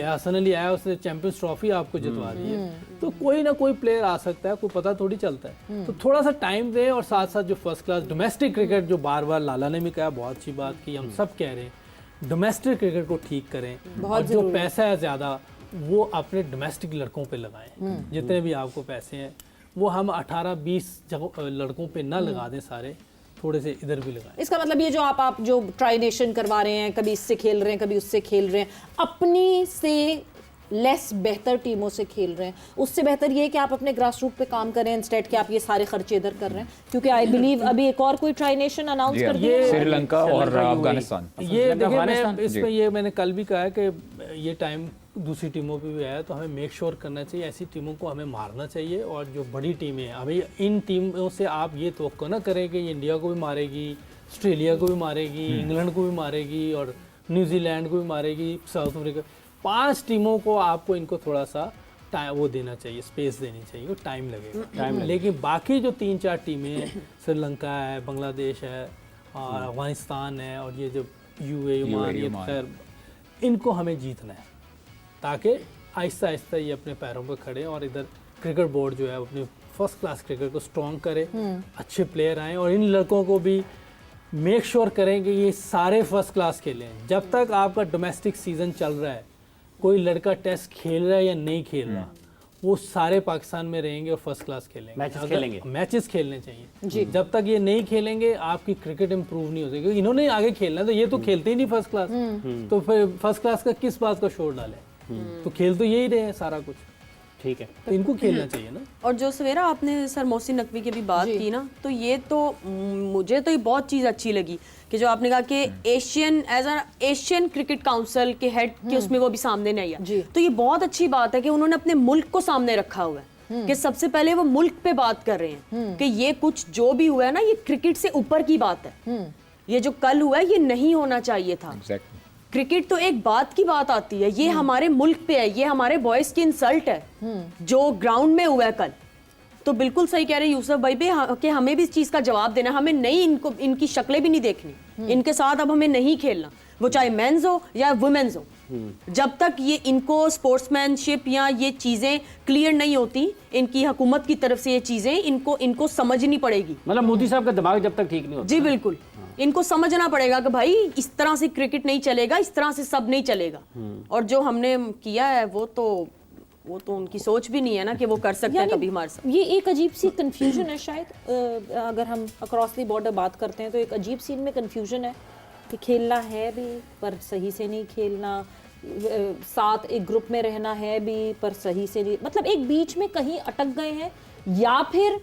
आया, उसने चैंपियंस ट्रॉफी आपको जितवा दी है। तो कोई ना कोई प्लेयर आ सकता है, कोई पता थोड़ी चलता है। तो थोड़ा सा टाइम दें, और साथ साथ जो फर्स्ट क्लास डोमेस्टिक क्रिकेट, जो बार बार लाला ने भी कहा, बहुत अच्छी बात की, हम सब कह रहे हैं डोमेस्टिक क्रिकेट को ठीक करें, और जो पैसा है ज़्यादा वो अपने डोमेस्टिक लड़कों पे लगाएं। जितने भी आपको पैसे हैं वो हम 18-20 लड़कों पे ना लगा दें, सारे थोड़े से इधर भी लगाएं। इसका मतलब ये जो आप जो ट्राइनेशन करवा रहे हैं, कभी इससे खेल रहे हैं, कभी उससे खेल रहे हैं, अपनी से लेस बेहतर टीमों से खेल रहे हैं, उससे बेहतर ये है कि आप अपने ग्रास रूट पे काम करें, इंस्टेड कि आप ये सारे खर्चे इधर कर रहे हैं। क्योंकि आई बिलीव अभी एक और कोई ट्राइनेशन अनाउंस कर दिया है, श्रीलंका और अफगानिस्तान। ये देखिए, इसमें ये मैंने कल भी कहा है कि ये टाइम दूसरी टीमों पे भी आया, तो हमें मेक श्योर करना चाहिए, ऐसी टीमों को हमें मारना चाहिए। और जो बड़ी टीमें हैं, अभी इन टीमों से आप ये तवक्को ना करें कि इंडिया को भी मारेगी, ऑस्ट्रेलिया को भी मारेगी, इंग्लैंड को भी मारेगी, और न्यूजीलैंड को भी मारेगी, साउथ अफ्रीका। 5 टीमों को आपको इनको थोड़ा सा वो देना चाहिए, स्पेस देनी चाहिए, टाइम लगेगा। लेकिन बाकी जो 3-4 टीमें हैं, श्रीलंका है, बांग्लादेश है, और अफगानिस्तान है, और ये जो यूए ओमान, इनको हमें जीतना है, ताकि आहिस्ता आहिस्ता ये अपने पैरों पर खड़े, और इधर क्रिकेट बोर्ड जो है अपने फर्स्ट क्लास क्रिकेट को स्ट्रॉन्ग करे, अच्छे प्लेयर आएँ, और इन लड़कों को भी मेक श्योर करें कि ये सारे फर्स्ट क्लास खेलें। जब तक आपका डोमेस्टिक सीजन चल रहा है, कोई लड़का टेस्ट खेल रहा है या नहीं खेल रहा, वो सारे पाकिस्तान में रहेंगे और फर्स्ट क्लास खेलेंगे, मैचेस खेलने चाहिए। जब तक ये नहीं खेलेंगे आपकी क्रिकेट इंप्रूव नहीं हो सकेगी। इन्होंने आगे खेलना है, तो ये तो खेलते ही नहीं फर्स्ट क्लास, तो फिर फर्स्ट क्लास का किस बात का शोर डाले? तो खेल तो यही रहे हैं सारा कुछ, ठीक है, तो इनको खेलना चाहिए ना। और जो सवेरा आपने सर मोहसिन नकवी की भी बात की ना, तो ये तो मुझे तो ये बहुत चीज़ अच्छी लगी कि जो आपने कहा कि एशियन क्रिकेट काउंसिल के हेड के उसमें वो भी सामने नहीं आया। तो ये बहुत अच्छी बात है कि उन्होंने अपने मुल्क को सामने रखा हुआ है, कि सबसे पहले वो मुल्क पे बात कर रहे हैं कि ये कुछ जो भी हुआ है ना, ये क्रिकेट से ऊपर की बात है। ये जो कल हुआ है ये नहीं होना चाहिए था। क्रिकेट तो एक बात की बात आती है, ये हमारे मुल्क पे है, ये हमारे बॉयज की इंसल्ट है जो ग्राउंड में हुआ है कल। तो बिल्कुल सही कह रहे हैं यूसुफ भाई भी कि हमें भी इस चीज़ का जवाब देना, हमें नहीं इनकी शक्लें भी नहीं देखनी, इनके साथ अब हमें नहीं खेलना, वो चाहे मेंस हो या वुमेन्स हो। जब तक ये इनको स्पोर्ट्समैनशिप या ये चीज़ें क्लियर नहीं होती, इनकी हुकूमत की तरफ से ये चीज़ें इनको समझनी पड़ेगी। मतलब मोदी साहब का दिमाग जब तक ठीक नहीं होता। जी बिल्कुल, इनको समझना पड़ेगा कि भाई इस तरह से क्रिकेट नहीं चलेगा, इस तरह से सब नहीं चलेगा। और जो हमने किया है वो तो उनकी सोच भी नहीं है ना कि वो कर सकते हैं कभी हमारे साथ। ये एक अजीब सी कंफ्यूजन है शायद, अगर हम अक्रॉस द बॉर्डर बात करते हैं तो एक अजीब सी इनमें कंफ्यूजन है कि खेलना है भी पर सही से नहीं खेलना, साथ एक ग्रुप में रहना है भी पर सही से नहीं, मतलब एक बीच में कहीं अटक गए हैं, या फिर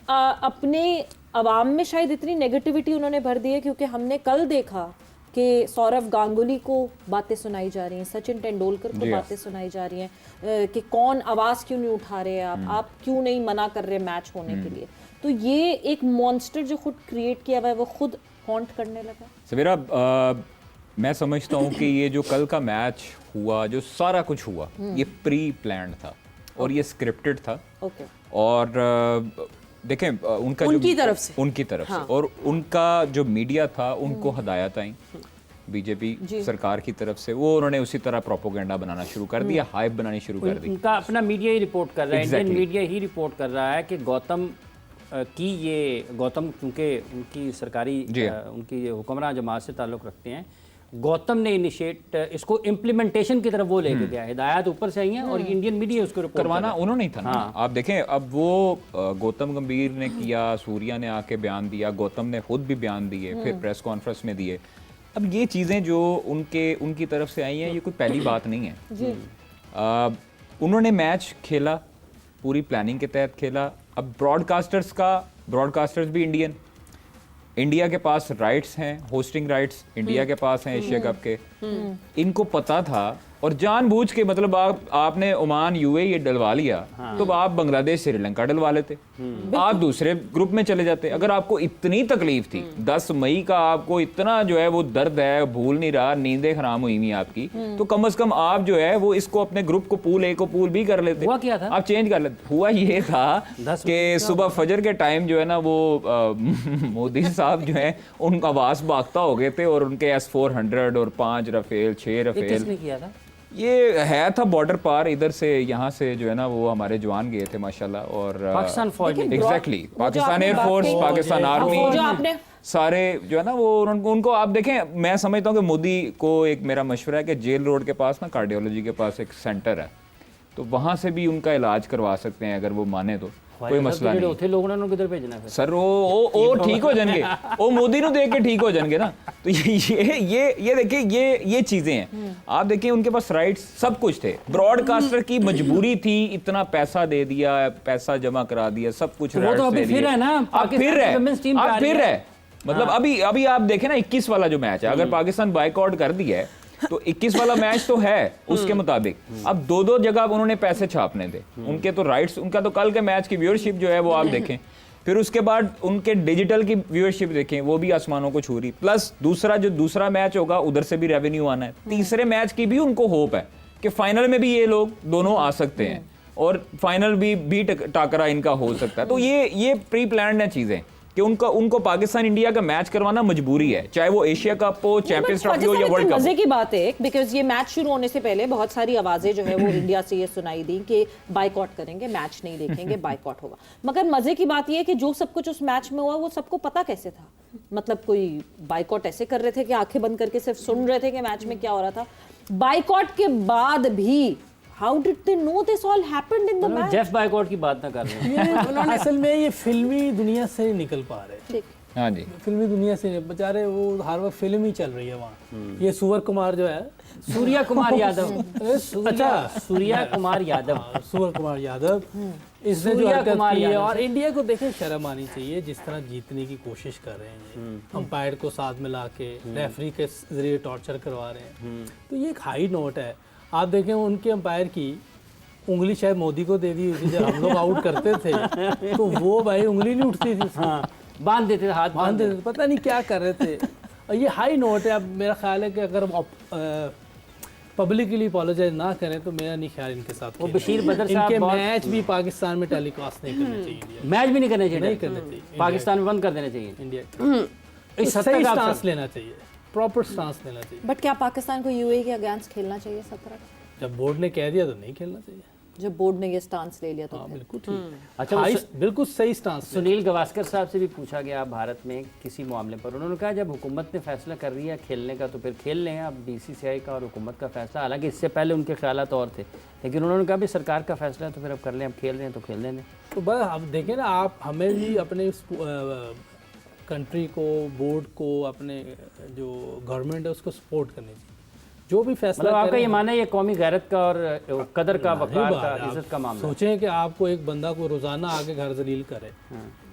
अपने अवाम में शायद इतनी नेगेटिविटी उन्होंने भर दी है। क्योंकि हमने कल देखा कि सौरव गांगुली को बातें सुनाई जा रही हैं, सचिन तेंदुलकर को बातें सुनाई जा रही हैं कि कौन आवाज़ क्यों नहीं उठा रहे आप क्यों नहीं मना कर रहे मैच होने के लिए। तो ये एक मॉन्स्टर जो खुद क्रिएट किया हुआ है वो खुद हॉन्ट करने लगा। सवेरा, मैं समझता हूँ कि ये जो कल का मैच हुआ, जो सारा कुछ हुआ, ये प्री प्लान्ड था और ये स्क्रिप्टेड था। और देखें उनकी तरफ से और उनका जो मीडिया था उनको हदायत आई बीजेपी सरकार की तरफ से, वो उन्होंने उसी तरह प्रोपोगेंडा बनाना शुरू कर दिया, हाइप बनानी शुरू कर दी। उनका अपना मीडिया ही रिपोर्ट कर रहा है, इंडियन मीडिया ही रिपोर्ट कर रहा है कि गौतम क्योंकि उनकी सरकारी उनकी हुक्मरान जमात से ताल्लुक़ रखते हैं, गौतम ने इनिशिएट इसको इम्प्लीमेंटेशन की तरफ वो लेके गया, हिदायत ऊपर से आई हैं और इंडियन मीडिया उसको रिपोर्ट करवाना उन्होंने ही था ना। आप देखें, अब वो गौतम गंभीर ने किया, सूर्या ने आके बयान दिया, गौतम ने खुद भी बयान दिए, फिर प्रेस कॉन्फ्रेंस में दिए। अब ये चीज़ें जो उनकी तरफ से आई हैं, ये कोई पहली बात नहीं है। उन्होंने मैच खेला, पूरी प्लानिंग के तहत खेला। अब ब्रॉडकास्टर्स भी इंडियन, इंडिया के पास राइट्स हैं, होस्टिंग राइट्स इंडिया के पास हैं एशिया कप के। इनको पता था और जानबूझ के मतलब आपने ओमान यूएई ये डलवा लिया, तो आप बांग्लादेश श्रीलंका डलवा लेते, आप दूसरे ग्रुप में चले जाते। अगर आपको इतनी तकलीफ थी, 10 मई का आपको इतना जो है वो दर्द है, भूल नहीं रहा, नींदें हराम हुई हुई आपकी, तो कम से कम आप जो है वो इसको अपने ग्रुप को पूल ए को पूल बी कर लेते। हुआ क्या था? आप चेंज कर लेते। हुआ ये था कि सुबह फजर के टाइम जो है ना वो मोदी साहब जो है उनका आवास बागता हो गए थे और उनके S-400 और 5 राफेल 6 राफेल। किसने किया था? ये है था बॉर्डर पार, इधर से यहाँ से जो है ना वो हमारे जवान गए थे माशाल्लाह। और पाकिस्तान फौज ने exactly Pakistan air force, Pakistan army, सारे जो है ना वो उनको आप देखें। मैं समझता हूँ कि मोदी को एक मेरा मशवरा है कि जेल रोड के पास ना कार्डियोलॉजी के पास एक सेंटर है, तो वहाँ से भी उनका इलाज करवा सकते हैं अगर वो माने तो, कोई मसला नहीं। थे लोगों ने किधर भेजना है सर वो ठीक हो जाएंगे, वो मोदी नु देख के ठीक हो जाएंगे ना। तो ये देखिए ये चीजें हैं। आप देखिए उनके पास राइट्स सब कुछ थे, ब्रॉडकास्टर की मजबूरी थी, इतना पैसा दे दिया, पैसा जमा करा दिया, सब कुछ। वो तो अभी फिर है ना, आप फिर है मतलब अभी आप देखें ना 21 वाला जो मैच है, अगर पाकिस्तान बाइकआउट कर दिया है तो 21 वाला मैच तो है उसके मुताबिक। अब 2-2 जगह उन्होंने पैसे छापने थे, उनके तो राइट्स, उनका तो कल के मैच की व्यूअरशिप जो है वो आप देखें, फिर उसके बाद उनके डिजिटल की व्यूअरशिप देखें वो भी आसमानों को छू रही, प्लस दूसरा मैच होगा उधर से भी रेवेन्यू आना है, तीसरे मैच की भी उनको होप है कि फाइनल में भी ये लोग दोनों आ सकते हैं और फाइनल भी टाकरा इनका हो सकता है। तो ये प्री प्लान्ड है चीजें कि उनको पाकिस्तान इंडिया का मैच करवाना मजबूरी है, चाहे वो एशिया कप हो, चैंपियंस ट्रॉफी हो या वर्ल्ड कप। मजे की बात है बिकॉज ये मैच शुरू होने से पहले बहुत सारी आवाजें जो है वो इंडिया से ये सुनाई दी कि बाइकआउट करेंगे, मैच नहीं देखेंगे, बाइकआउट होगा। मगर मजे की बात ये है कि जो सब कुछ उस मैच में हुआ वो सबको पता कैसे था? मतलब कोई बाइकआउट ऐसे कर रहे थे कि आंखें बंद करके सिर्फ सुन रहे थे कि मैच में क्या हो रहा था? बाइकआउट के बाद भी How did they know this all happened in the match? Jeff boycott की बात ना कर रहे ये असल में ये फिल्मी दुनिया से नहीं निकल पा रहे। हाँ जी, फिल्मी दुनिया से बेचारे वो हर वक्त फिल्म ही चल रही है वहाँ। ये सूर्य कुमार जो है, सूर्या कुमार यादव, अच्छा सूर्या कुमार यादव, सूर्य कुमार यादव, इसने जो हरकत की है, और इंडिया को देखें शर्म आनी चाहिए जिस तरह जीतने की कोशिश कर रहे हैं, अंपायर को साथ में ला के रेफरी के जरिए टॉर्चर करवा रहे हैं। तो ये एक हाई नोट है। आप देखें उनके अंपायर की उंगली शायद मोदी को दे दी हुई थी जब हम लोग आउट करते थे, तो वो भाई उंगली नहीं उठती थी, बांध देते थे, हाथ बांध देते थे, पता नहीं क्या कर रहे थे। और ये हाई नोट है। अब मेरा ख्याल है कि अगर पब्लिकली अपॉलोजाइज ना करें तो मेरा नहीं ख्याल इनके साथ वो बशीर बदर साहब इनके मैच भी पाकिस्तान में टेलीकास्ट नहीं करने चाहिए, मैच भी नहीं करने चाहिए, नहीं करने चाहिए, पाकिस्तान में बंद कर देना चाहिए। इंडिया इस सही स्टांस लेना चाहिए, प्रॉपर स्टांस लेना चाहिए। बट क्या पाकिस्तान को यूएई के अगेंस्ट खेलना चाहिए 17? जब बोर्ड ने कह दिया तो नहीं खेलना चाहिए। जब बोर्ड ने ये स्टांस ले लिया तो फिर? बिल्कुल ठीक। अच्छा, बिल्कुल सही स्टांस। सुनील गावस्कर साहब से भी पूछा गया भारत में किसी मामले पर, उन्होंने कहा जब हुकूमत ने फैसला कर दिया खेलने का तो फिर खेल लें। अब बीसीसीआई का और हुकूमत का फैसला, हालांकि इससे पहले उनके ख्यालात और थे, लेकिन उन्होंने कहा भी सरकार का फैसला है तो फिर अब कर लें, अब खेल रहे हैं तो खेल लें। तो बस अब देखें ना, आप हमें भी अपने कंट्री को, बोर्ड को, अपने जो गवर्नमेंट है उसको सपोर्ट करनी चाहिए, जो भी फैसला मतलब आपका ये मानना है ये कौमी गैरत का और कदर का, वकार का, इज्जत का मामला। सोचें कि आपको एक बंदा को रोजाना आके घर जलील करे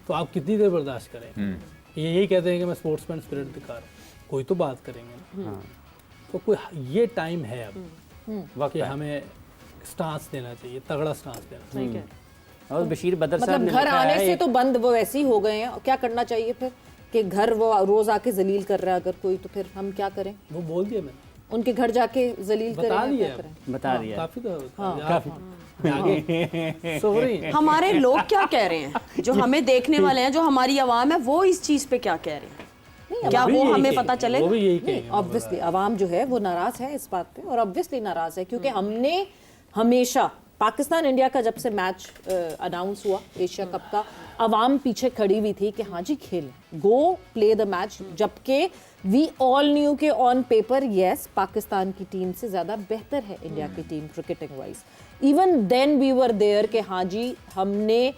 तो आप कितनी देर बर्दाश्त करें? ये यही कहते हैं कि मैं स्पोर्ट्समैन स्पिरिट दिखा रहा हूं, कोई तो बात करेंगे ना। तो कोई ये टाइम है अब कि हमें स्टांस लेना चाहिए, तगड़ा स्टांस लेना चाहिए। और बशीर बदर साहब मतलब घर आने से तो बंद वो वैसे ही हो गए हैं, क्या करना चाहिए फिर कि घर वो रोज आके जलील कर रहा है अगर कोई, तो फिर हम क्या करें? वो बोल दिया मैंने, उनके घर जाके जलील बता करें, दिया, क्या करें? बता दिया, काफी तो काफी। सॉरी। हमारे लोग क्या कह रहे हैं, जो हमें देखने वाले हैं, जो हमारी आवाम है, वो इस चीज पे क्या कह रहे हैं? क्या वो हमें पता चले? वो भी यही कहेंगे। ऑब्वियसली आवाम जो है वो नाराज है इस बात पे, और ऑब्वियसली नाराज है क्योंकि हमने हमेशा पाकिस्तान इंडिया का जब से मैच अनाउंस हुआ एशिया कप का, आवाम पीछे खड़ी हुई थी कि हाँ जी खेलें, गो प्ले द मैच, जबकि वी ऑल न्यू के ऑन पेपर यस पाकिस्तान की टीम से ज़्यादा बेहतर है इंडिया की team cricketing wise. Even then we were there कि हाँ जी हमने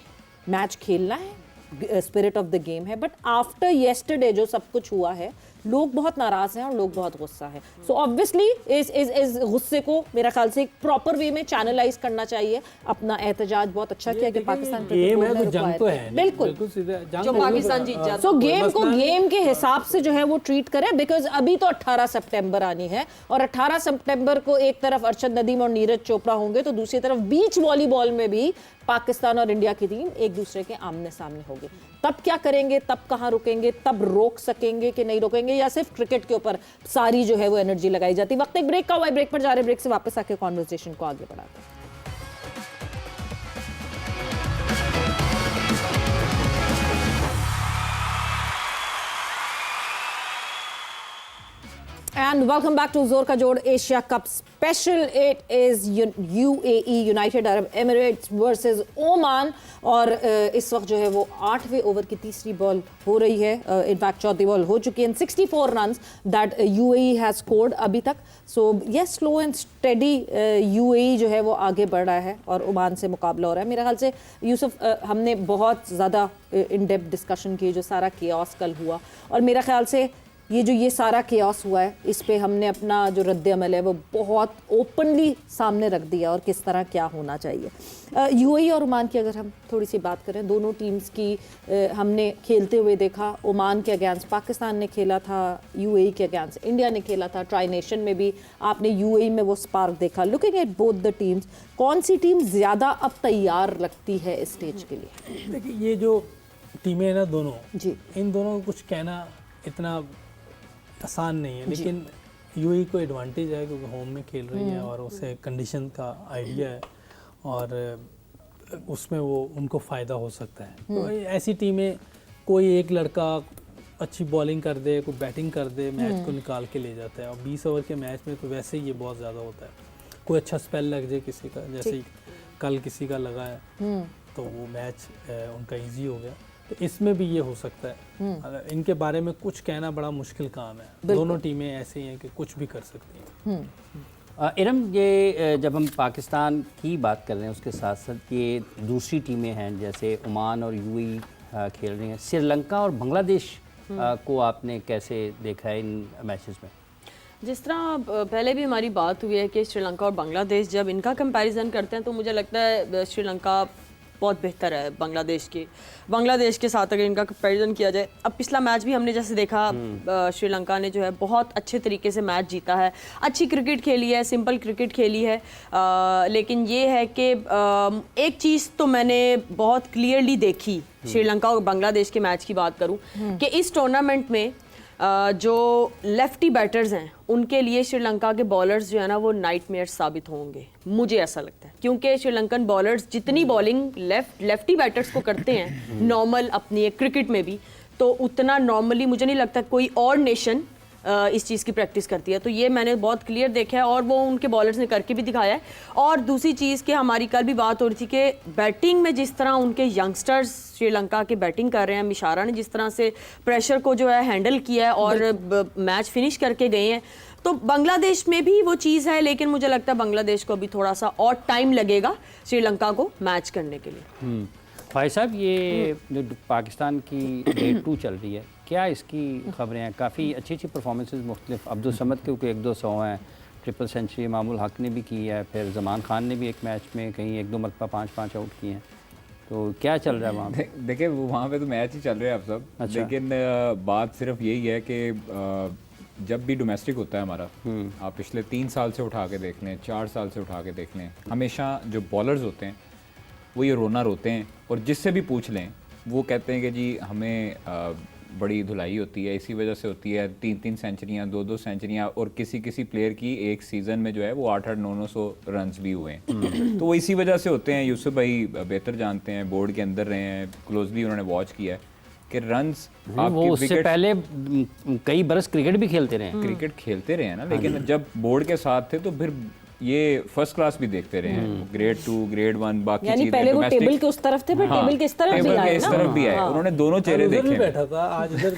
मैच खेलना है, स्पिरिट ऑफ द गेम है। बट आफ्टर येस्टरडे जो सब कुछ हुआ है, लोग बहुत नाराज हैं और लोग बहुत गुस्सा है। सो ऑब्वियसली इस गुस्से को मेरा ख्याल से एक प्रॉपर वे में चैनलाइज करना चाहिए। अपना एहतजाज बहुत अच्छा किया कि पाकिस्तान गेम है तो जंग तो है, बिल्कुल जो पाकिस्तान जीत जाता सो गेम को गेम के हिसाब से जो है वो ट्रीट करें, बिकॉज अभी तो 18 सितंबर आनी है और 18 सितंबर को एक तरफ अरशद नदीम और नीरज चोपड़ा होंगे तो दूसरी तरफ बीच वॉलीबॉल में भी पाकिस्तान और इंडिया की टीम एक दूसरे के आमने सामने होगी। तब क्या करेंगे, तब कहां रुकेंगे, तब रोक सकेंगे कि नहीं रोकेंगे, या सिर्फ क्रिकेट के ऊपर सारी जो है वो एनर्जी लगाई जाती। वक्त एक ब्रेक का हुआ, ब्रेक पर जा रहे, ब्रेक से वापस आके कॉन्वर्सेशन को आगे बढ़ाते हैं। And welcome back to Zor Ka Jod Asia Cup Special. It is UAE United Arab Emirates versus Oman और इस वक्त जो है वो 8वें ओवर की तीसरी बॉल हो रही है। इनफैक्ट चौथी बॉल हो चुकी है। 64 runs that UAE has scored अभी तक। So yes, slow and steady UAE जो है वो आगे बढ़ रहा है और ओमान से मुकाबला हो रहा है। मेरे ख्याल से यूसुफ, हमने बहुत ज़्यादा इन डेप्थ डिस्कशन की जो सारा केओस कल हुआ, और मेरा ख्याल से ये सारा केओस हुआ है इस पे हमने अपना जो रद्द अमल है वो बहुत ओपनली सामने रख दिया और किस तरह क्या होना चाहिए। UAE और ओमान की अगर हम थोड़ी सी बात करें, दोनों टीम्स की हमने खेलते हुए देखा। ओमान के अगेंस्ट पाकिस्तान ने खेला था, UAE के अगेंस्ट इंडिया ने खेला था। ट्राई नेशन में भी आपने UAE में वो स्पार्क देखा। Looking at both the teams, कौन सी टीम ज़्यादा अब तैयार लगती है इस स्टेज के लिए? देखिए, ये जो टीमें हैं ना दोनों जी, इन दोनों को कुछ कहना इतना आसान नहीं है, लेकिन UAE को एडवांटेज है क्योंकि होम में खेल रही है और उसे कंडीशन का आइडिया है और उसमें वो उनको फ़ायदा हो सकता है। तो ऐसी टीमें, कोई एक लड़का अच्छी बॉलिंग कर दे, कोई बैटिंग कर दे, मैच को निकाल के ले जाता है। और 20 ओवर के मैच में तो वैसे ही ये बहुत ज़्यादा होता है। कोई अच्छा स्पेल लग जाए किसी का, जैसे ही कल किसी का लगा है तो वो मैच उनका ईजी हो गया। तो इसमें भी ये हो सकता है। इनके बारे में कुछ कहना बड़ा मुश्किल काम है। दोनों टीमें ऐसी हैं कि कुछ भी कर सकती हैं। इरम, ये जब हम पाकिस्तान की बात कर रहे हैं उसके साथ साथ ये दूसरी टीमें हैं जैसे ओमान और UAE खेल रही हैं। श्रीलंका और बांग्लादेश को आपने कैसे देखा है इन मैचेस में? जिस तरह पहले भी हमारी बात हुई है कि श्रीलंका और बांग्लादेश, जब इनका कंपैरिजन करते हैं तो मुझे लगता है श्रीलंका बहुत बेहतर है बांग्लादेश के साथ अगर इनका कंपैरिजन किया जाए। अब पिछला मैच भी हमने जैसे देखा, श्रीलंका ने जो है बहुत अच्छे तरीके से मैच जीता है, अच्छी क्रिकेट खेली है, सिंपल क्रिकेट खेली है। लेकिन ये है कि एक चीज़ तो मैंने बहुत क्लियरली देखी, श्रीलंका और बांग्लादेश के मैच की बात करूं, कि इस टूर्नामेंट में जो लेफ्टी बैटर्स हैं उनके लिए श्रीलंका के बॉलर्स जो है ना वो नाइटमेयर साबित होंगे, मुझे ऐसा लगता है। क्योंकि श्रीलंकन बॉलर्स जितनी बॉलिंग लेफ्टी बैटर्स को करते हैं नॉर्मल अपनी क्रिकेट में भी, तो उतना नॉर्मली मुझे नहीं लगता कोई और नेशन इस चीज़ की प्रैक्टिस करती है। तो ये मैंने बहुत क्लियर देखा है और वो उनके बॉलर्स ने करके भी दिखाया है। और दूसरी चीज़ कि हमारी कल भी बात हो रही थी कि बैटिंग में जिस तरह उनके यंगस्टर्स श्रीलंका के बैटिंग कर रहे हैं, मिशारा ने जिस तरह से प्रेशर को जो है हैंडल किया है और मैच फिनिश करके गए हैं, तो बांग्लादेश में भी वो चीज़ है। लेकिन मुझे लगता है बांग्लादेश को अभी थोड़ा सा और टाइम लगेगा श्रीलंका को मैच करने के लिए। भाई साहब, ये जो पाकिस्तान की Day 2 चल रही है, क्या इसकी खबरें हैं? काफ़ी अच्छी परफॉर्मेंसेस मुख्तलिफ, अब्दुल समद के ऊपर 1-2 हैं, ट्रिपल सेंचुरी मामूल हक ने भी की है, फिर जमान खान ने भी एक मैच में कहीं 1-2 मरतबा 5-5 आउट किए हैं। तो क्या चल रहा है वहाँ पे? देखिए, वहाँ पे तो मैच ही चल रहे हैं अब सब। अच्छा। लेकिन बात सिर्फ यही है कि जब भी डोमेस्टिक होता है हमारा, आप पिछले 3 साल से उठा के देख लें, 4 साल से उठा के देख लें, हमेशा जो बॉलर्स होते हैं वो ये रोना रोते हैं और जिससे भी पूछ लें वो कहते हैं कि जी हमें बड़ी धुलाई होती है, इसी वजह से होती है। 3-3 सेंचुरियाँ, 2-2 सेंचुरियाँ, और किसी प्लेयर की एक सीज़न में जो है वो 800, 900 रन्स भी हुए हैं। तो वो इसी वजह से होते हैं। यूसुफ भाई बेहतर जानते हैं, बोर्ड के अंदर रहे हैं, क्लोजली उन्होंने वॉच किया है कि रन्स वो उससे पहले कई बरस क्रिकेट भी खेलते रहे हैं ना। लेकिन जब बोर्ड के साथ थे तो फिर ये फर्स्ट क्लास भी देखते रहे हैं, ग्रेड 2, ग्रेड 1, बाकी यानी पहले वो टेबल के उस तरफ थे, फिर टेबल के इस तरफ भी आए इस तरफ भी आए। उन्होंने दोनों चेहरे देखे, बैठा था आज इधर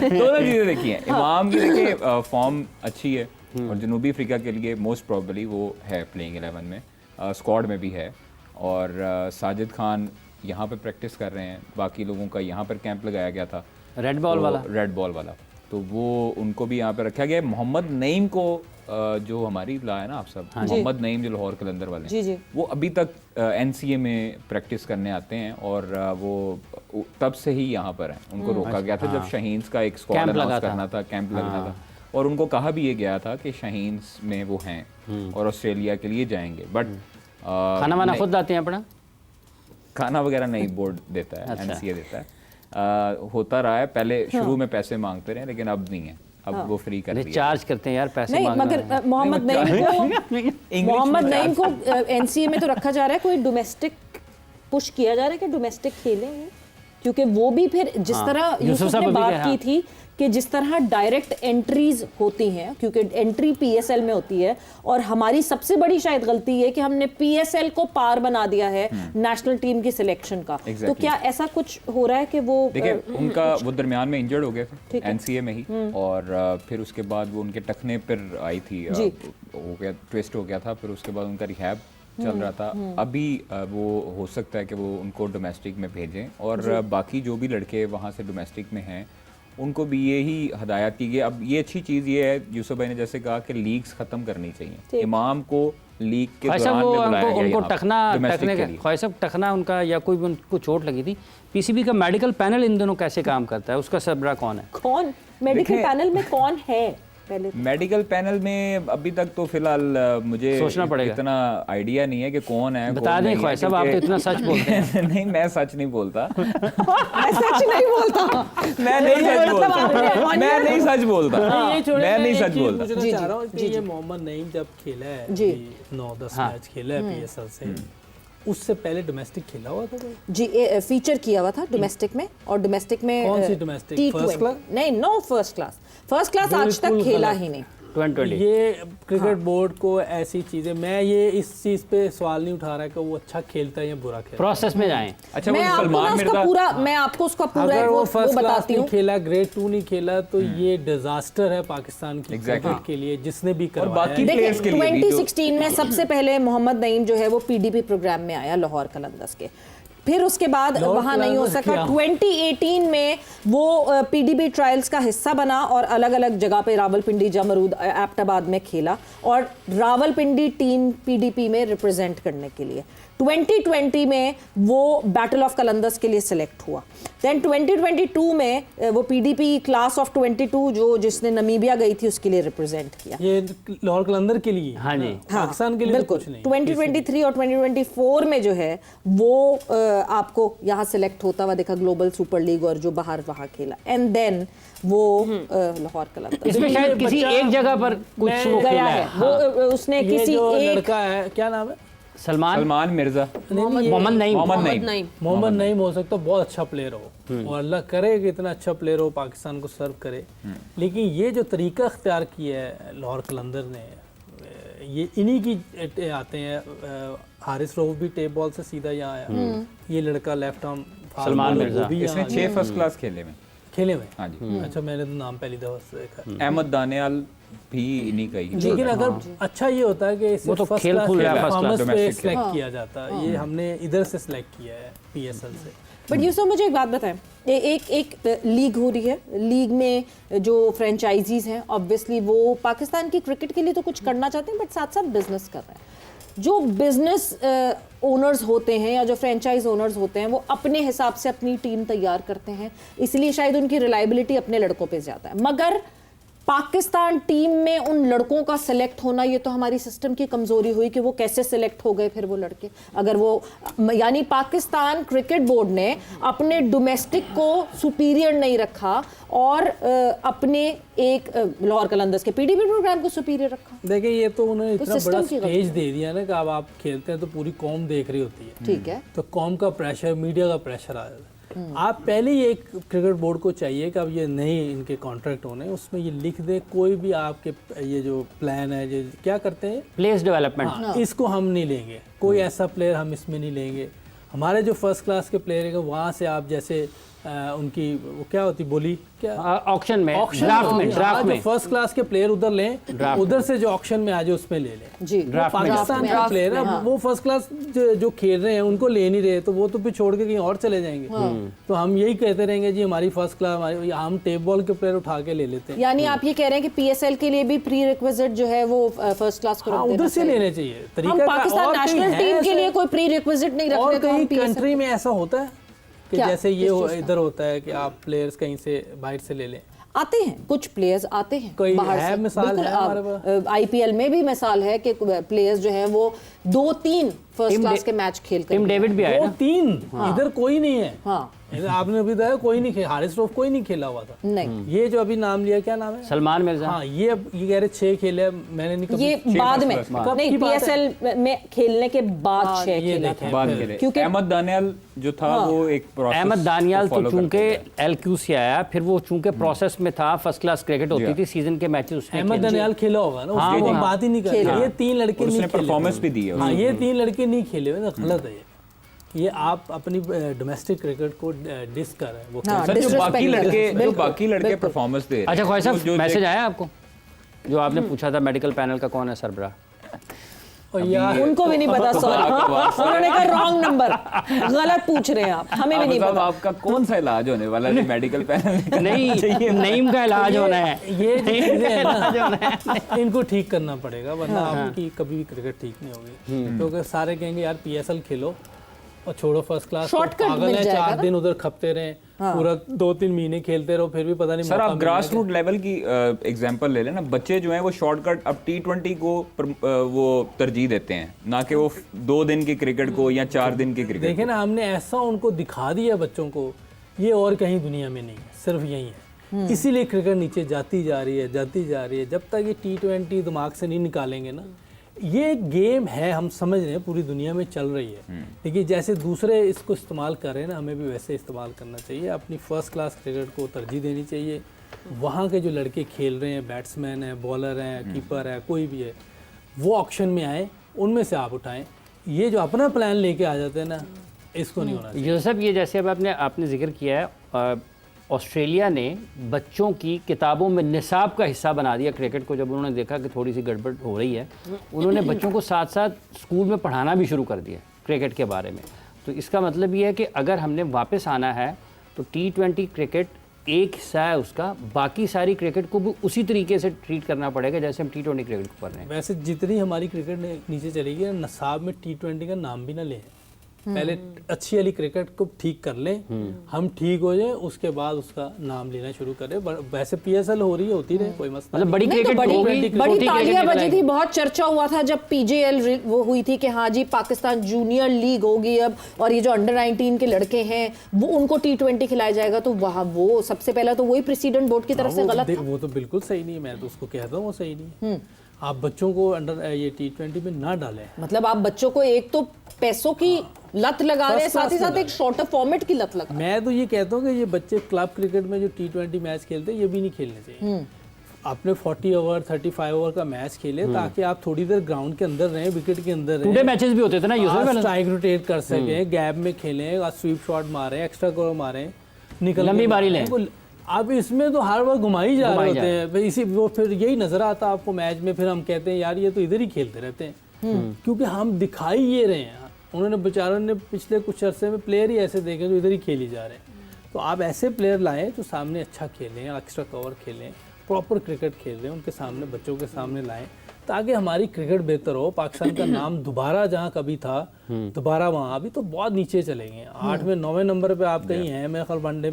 दोनों चीजें देखी हैं। इमाम की देखिए फॉर्म अच्छी है और जनूबी अफ्रीका के लिए मोस्ट प्रोबेबली वो है प्लेइंग 11 में, स्क्वाड में भी है। और साजिद खान यहाँ पे प्रैक्टिस कर रहे हैं, बाकी लोगों का यहाँ पर कैंप लगाया गया था, रेड बॉल वाला, रेड बॉल वाला, तो वो उनको भी यहाँ पे रखा गया। मोहम्मद नईम को जो हमारी लाया ना आप सब, मोहम्मद नईम जो लाहौर कलंदर वाले जी जी, वो अभी तक NCA में प्रैक्टिस करने आते हैं और वो तब से ही यहाँ पर हैं। उनको रोका गया था जब शाहीन्स का एक स्क्वाड अनाउंस करना था, कैंप लगना था, और उनको कहा भी ये गया था कि शाहीन्स में वो हैं और ऑस्ट्रेलिया के लिए जाएंगे, बट खाना वाना खुद लाते हैं अपना? खाना वगैरह नहीं, बोर्ड देता है, NCA देता है। होता रहा है, पहले शुरू में पैसे मांगते रहे लेकिन अब नहीं है, अब वो फ्री कर दिया। चार्ज करते हैं यार पैसे नहीं, मांगना मगर है। मोहम्मद नईम को NCA में तो रखा जा रहा है, कोई डोमेस्टिक पुश किया जा रहा है कि डोमेस्टिक खेलें, क्योंकि वो भी फिर जिस तरह यूसुफ ने बात की थी कि जिस तरह डायरेक्ट एंट्रीज होती हैं, क्योंकि एंट्री PSL में होती है, और हमारी सबसे बड़ी शायद गलती है कि हमने PSL को पार बना दिया है नेशनल टीम की सिलेक्शन का। तो क्या ऐसा कुछ हो रहा है कि वो देखिए उनका वो दरमियान में इंजर्ड हो गए थे NCA में ही, और फिर उसके बाद वो उनके टखने पर आई थी, हो गया, ट्विस्ट हो गया था, फिर उसके बाद उनका रिहैब चल रहा था। अभी वो हो सकता है कि वो उनको डोमेस्टिक में भेजें, और बाकी जो भी लड़के वहाँ से डोमेस्टिक में हैं उनको भी यही हदायत की गई। अब ये अच्छी चीज़ ये है, यूसुफ भाई ने जैसे कहा कि लीग्स ख़त्म करनी चाहिए, इमाम को लीग के दौरान में बुलाया गया, उनको टखना उनका या कोई भी उनको चोट लगी थी। PCB का मेडिकल पैनल इन दोनों कैसे काम करता है, उसका सरबराह कौन है? कौन मेडिकल पैनल में कौन है? पहले मेडिकल पैनल में अभी तक तो फिलहाल मुझे सोचना पड़ेगा, इतना आइडिया नहीं है कि कौन है। बता दें ख्वाहिश साहब, आप तो इतना सच बोलते हैं। नहीं, मैं सच नहीं बोलता। मैं सच नहीं बोलता, मैं नहीं सच बोलता, मैं नहीं सच बोलता, मैं नहीं सच बोलता। पूछना चाह रहा हूँ कि ये मोहम्मद नईम जब खेला है 9-10 मैच खेला है PSL से, उससे पहले डोमेस्टिक खेला हुआ था जी, फीचर किया हुआ था डोमेस्टिक में, और डोमेस्टिक में कौन सी डोमेस्टिक? First class? नहीं, नो फर्स्ट क्लास आज तक खेला ही नहीं। 2020 ये क्रिकेट बोर्ड को ऐसी चीजें, मैं ये इस चीज पे सवाल नहीं उठा रहा कि वो अच्छा खेलता है या बुरा खेलता है, प्रोसेस में जाएं। अच्छा, मैं वो आपको सलमान मिर्जा, मैं आपको उसका पूरा अगर वो वो फर्स्ट क्लास बताती नहीं हूँ। खेला, ग्रेड 2 नहीं खेला, तो ये डिजास्टर है पाकिस्तान की क्रिकेट के लिए, जिसने भी करवाया बाकी है। प्लेयर्स के लिए भी 2016 में सबसे पहले मोहम्मद नईम जो है वो PDP प्रोग्राम में आया लाहौर कलंदर्स के, फिर उसके बाद वहां नहीं हो सका। 2018 में वो PDP ट्रायल्स का हिस्सा बना और अलग अलग जगह पे रावलपिंडी, जमरूद, एबटाबाद में खेला, और रावलपिंडी टीम PDP में रिप्रेजेंट करने के लिए 2020 में वो बैटल ऑफ कलंदर्स के लिए सिलेक्ट हुआ। देन 2022 में वो PDP क्लास ऑफ 22 जो जिसने नमीबिया गई थी उसके लिए रिप्रेजेंट किया। ये लाहौर कलंदर के लिए, हाँ जी, पाकिस्तान के लिए तो कुछ नहीं। 2023 और 2024 में जो है वो आपको यहाँ सिलेक्ट होता हुआ देखा, ग्लोबल सुपर लीग और जो बाहर वहाँ खेला, एंड देन वो लाहौर कलंदर। इसमें शायद किसी एक जगह पर कुछ वो गया खेला है, है। वो उसने ये किसी जो एक लड़का है, क्या नाम है? सलमान मिर्जा, मोहम्मद नईम। मोहम्मद नईम हो सकता है बहुत अच्छा प्लेयर हो, और अल्लाह करे कि इतना अच्छा प्लेयर हो, पाकिस्तान को सर्व करे, लेकिन ये जो तरीका अख्तियार किया है लाहौर कलंदर ने, ये इन्हीं की आते हैं। हारिस रऊफ भी टेप बॉल से सीधा यहाँ आया, ये लड़का लेफ्ट आर्म सलमान मिर्जा, इसने 6 फर्स्ट क्लास खेले में। हाँ जी। अच्छा, मैंने तो नाम पहली दफा देखा। अहमद दानियाल भी इन्हीं का ही, लेकिन अगर अच्छा ये होता है कि वो तो खेल कूद रहा है, फर्स्ट क्लास पे सिलेक्ट किया जाता है, ये हमने इधर से सिलेक्ट किया है PSL से। बट यूसुफ, मुझे एक बात बताएं, एक लीग हो रही है, लीग में जो फ्रेंचाइजीज हैं ऑब्वियसली वो पाकिस्तान की क्रिकेट के लिए तो कुछ करना चाहते हैं, बट साथ साथ बिजनेस कर रहे हैं। जो बिजनेस ओनर्स होते हैं या जो फ्रेंचाइज ओनर्स होते हैं वो अपने हिसाब से अपनी टीम तैयार करते हैं, इसलिए शायद उनकी रिलायबिलिटी अपने लड़कों पे ज़्यादा है। मगर पाकिस्तान टीम में उन लड़कों का सिलेक्ट होना, ये तो हमारी सिस्टम की कमजोरी हुई कि वो कैसे सिलेक्ट हो गए फिर वो लड़के। अगर वो, यानी पाकिस्तान क्रिकेट बोर्ड ने अपने डोमेस्टिक को सुपीरियर नहीं रखा और अपने एक लाहौर कलंदर्स के PDP प्रोग्राम को सुपीरियर रखा। देखिए, ये तो उन्होंने इतना सिस्टम बड़ा की गलती स्टेज दे दिया ना कि अब आप खेलते हैं तो पूरी कौम देख रही होती है, ठीक है, तो कौम का प्रेशर, मीडिया का प्रेशर आ जाता है। आप पहले ही एक क्रिकेट बोर्ड को चाहिए कि अब ये नए इनके कॉन्ट्रैक्ट होने, उसमें ये लिख दे कोई भी आपके ये जो प्लान है, जो क्या करते हैं प्लेयर्स डेवलपमेंट, हाँ, इसको हम नहीं लेंगे, कोई ऐसा प्लेयर हम इसमें नहीं लेंगे। हमारे जो फर्स्ट क्लास के प्लेयर है वहाँ से आप जैसे उनकी वो क्या होती बोली क्या ऑक्शन में, ऑक्शन ड्राफ्ट में फर्स्ट क्लास के प्लेयर उधर लें, उधर से जो ऑक्शन में आ जाए उसमें ले लें। जी पाकिस्तान का प्लेयर है वो फर्स्ट क्लास जो खेल रहे हैं उनको ले नहीं रहे, तो वो तो फिर छोड़ के कहीं और चले जाएंगे। तो हम यही कहते रहेंगे जी हमारी फर्स्ट क्लास, हमारी हम टेप बॉल के प्लेयर उठा के ले लेते हैं। यानी आप ये कह रहे हैं कि PSL के लिए भी प्री रिक्विजिट जो है वो फर्स्ट क्लास को रख देना उधर से चाहिए। लेने चाहिए। हम तरीका पाकिस्तान नेशनल टीम के लिए कोई प्री रिक्विजिट नहीं रख और रहे, तो हम कई PSL कंट्री में ऐसा होता है कि क्या? जैसे ये किस चीज़ का? इधर होता है कि आप प्लेयर्स कहीं से बाहर से ले लें। आते हैं कुछ प्लेयर्स आते हैं कोई बाहर है से। मिसाल बिल्कुल, है हमारे पास? IPL में भी मिसाल है कि प्लेयर्स जो हैं वो 2-3 फर्स्ट क्लास के मैच खेल कर टिम डेविड भी आया वो ना। 3 इधर कोई नहीं है। हाँ इधर आपने अभी बताया कोई नहीं खेला, हारिस रऊफ कोई नहीं खेला हुआ था। नहीं, ये जो अभी नाम लिया क्या नाम है? सलमान मिर्जा। हाँ ये कह रहे 6 खेले, मैंने नहीं कभी। ये बाद में कब नहीं, की बात है? PSL में खेलने के बाद 6 ये खेला देखें। था। बाद खेले। क्योंकि- अहमद दानियाल जो था वो एक प्रोसेस अहमद दानियाल तो follow चूंकि करते थे। LQ से आया, फिर वो चूंकि प्रोसेस में था, फर्स्ट क्लास क्रिकेट होती थी, सीजन के मैचेस उसने अहमद खेले। दनियाल खेला होगा ना, हाँ, उसकी वो तो बात ही नहीं कर रहे। ये 3 लड़के और नहीं उसने खेले। परफॉर्मेंस भी दी है हाँ ये 3 लड़के नहीं खेले हुए ना, गलत है ये आप अपनी डोमेस्टिक क्रिकेट को डिस कर रहे हैं। वो हाँ, सर जो disrespect बाकी कर रहे लड़के हैं। जो बिल्कुल, बाकी लड़के बिल्कुल। परफॉर्मेंस दे रहे अच्छा हैं, ख्वाहिश जो- साहब, जो मैसेज आया आपको जो आपने पूछा था मेडिकल पैनल का कौन है सरबराह? और यार उनको भी नहीं पता, सॉरी उन्होंने कहा रॉन्ग नंबर, गलत पूछ रहे हैं आप, हमें भी नहीं साहब, पता। आपका कौन सा इलाज होने वाला है मेडिकल पैनल? नहीं, नईम का इलाज होना है। ये जो चीजें हैं ना इनको ठीक करना पड़ेगा, वरना आपकी कभी भी क्रिकेट ठीक नहीं होगी। क्योंकि सारे कहेंगे यार PSL खेलो और छोड़ो फर्स्ट क्लास, Shortcut पागल मिल है, जाएगा 4 ना? दिन उधर खपते रहे, पूरा 2-3 महीने खेलते रहो, फिर भी पता नहीं सर मौका आप मिलेगा ग्रास क्या। रूट लेवल की एग्जांपल ले लेना। बच्चे जो हैं वो शॉर्टकट अब T20 को वो तरजीह देते हैं, ना कि वो 2 दिन की क्रिकेट को या 4 दिन की क्रिकेट देखे ना, हमने ऐसा उनको दिखा दिया बच्चों को, ये और कहीं दुनिया में नहीं है, सिर्फ यही है। इसीलिए क्रिकेट नीचे जाती जा रही है, जाती जा रही है। जब तक ये T20 दिमाग से नहीं निकालेंगे ना, ये एक गेम है, हम समझ रहे हैं पूरी दुनिया में चल रही है, लेकिन जैसे दूसरे इसको इस्तेमाल कर रहे हैं ना, हमें भी वैसे इस्तेमाल करना चाहिए। अपनी फर्स्ट क्लास क्रिकेट को तरजीह देनी चाहिए। वहाँ के जो लड़के खेल रहे हैं, बैट्समैन हैं, बॉलर हैं, कीपर है, कोई भी है, वो ऑक्शन में आए, उनमें से आप उठाएं। ये जो अपना प्लान लेके आ जाते हैं ना, इसको नहीं होना चाहिए। यूसुफ, ये जैसे अब आपने जिक्र किया है, ऑस्ट्रेलिया ने बच्चों की किताबों में निसाब का हिस्सा बना दिया क्रिकेट को। जब उन्होंने देखा कि थोड़ी सी गड़बड़ हो रही है, उन्होंने बच्चों को साथ साथ स्कूल में पढ़ाना भी शुरू कर दिया क्रिकेट के बारे में। तो इसका मतलब ये है कि अगर हमने वापस आना है तो T20 क्रिकेट एक हिस्सा है उसका, बाकी सारी क्रिकेट को भी उसी तरीके से ट्रीट करना पड़ेगा जैसे हम T20 क्रिकेट को कर रहे हैं। वैसे जितनी हमारी क्रिकेट नीचे चली गई, नसाब में T20 का नाम भी ना लें। पहले अच्छी वाली क्रिकेट को ठीक कर लें, हम ठीक हो जाए, उसके बाद उसका नाम लेना शुरू करें। वैसे PSL हो रही है, होती रहे, कोई मसला मतलब बड़ी नहीं तो क्रिकेट होगी, बड़ी छोटी तालियां क्रिकेट बजी निकल थी, बहुत चर्चा हुआ था जब PJL वो हुई थी कि हाँ जी पाकिस्तान जूनियर लीग होगी अब, और ये जो अंडर 19 के लड़के हैं वो उनको T20 खिलाया जाएगा। तो वहाँ वो सबसे पहला तो वही प्रेसिडेंट बोर्ड की तरफ से गलत था। वो तो बिल्कुल सही नहीं है, मैं तो उसको कहता हूँ वो सही नहीं है। आप बच्चों को अंडर ये T20 में ना डालें। मतलब आप बच्चों को एक तो पैसों की लत लगा रहे हैं, साथ ही साथ एक शॉर्टर फॉर्मेट की लत लगा। मैं तो ये कहता हूँ कि ये बच्चे क्लब क्रिकेट में जो T20 मैच खेलते हैं, ये भी नहीं खेलने चाहिए। आपने 40 ओवर 35 ओवर का मैच खेले ताकि आप थोड़ी देर ग्राउंड के अंदर रहें, विकेट के अंदर टूडे मैचेस भी होते थे ना यूसुफ, स्ट्राइक रोटेट कर सकें, गैप में खेलें, स्वीप शॉट मारें, एक्स्ट्रा कवर मारें, निकल लंबी बारी लें। अब इसमें तो हर बार घुमाई जा रहे होते हैं, इसी वो फिर यही नजर आता है आपको मैच में। फिर हम कहते हैं यार ये तो इधर ही खेलते रहते हैं, क्योंकि हम दिखाई ये रहे हैं। उन्होंने बेचारों ने पिछले कुछ अरसे में प्लेयर ही ऐसे देखे जो इधर ही खेली जा रहे हैं। तो आप ऐसे प्लेयर लाएं जो सामने अच्छा खेलें, एक्स्ट्रा कवर खेलें, प्रॉपर क्रिकेट खेल रहे हैं, उनके सामने बच्चों के सामने लाएं, ताकि हमारी क्रिकेट बेहतर हो। पाकिस्तान का नाम दोबारा जहाँ कभी था दोबारा वहाँ, अभी तो बहुत नीचे चलेंगे। 8वें 9वें नंबर पे आप कहीं हैं, मेरे ख्याल वनडे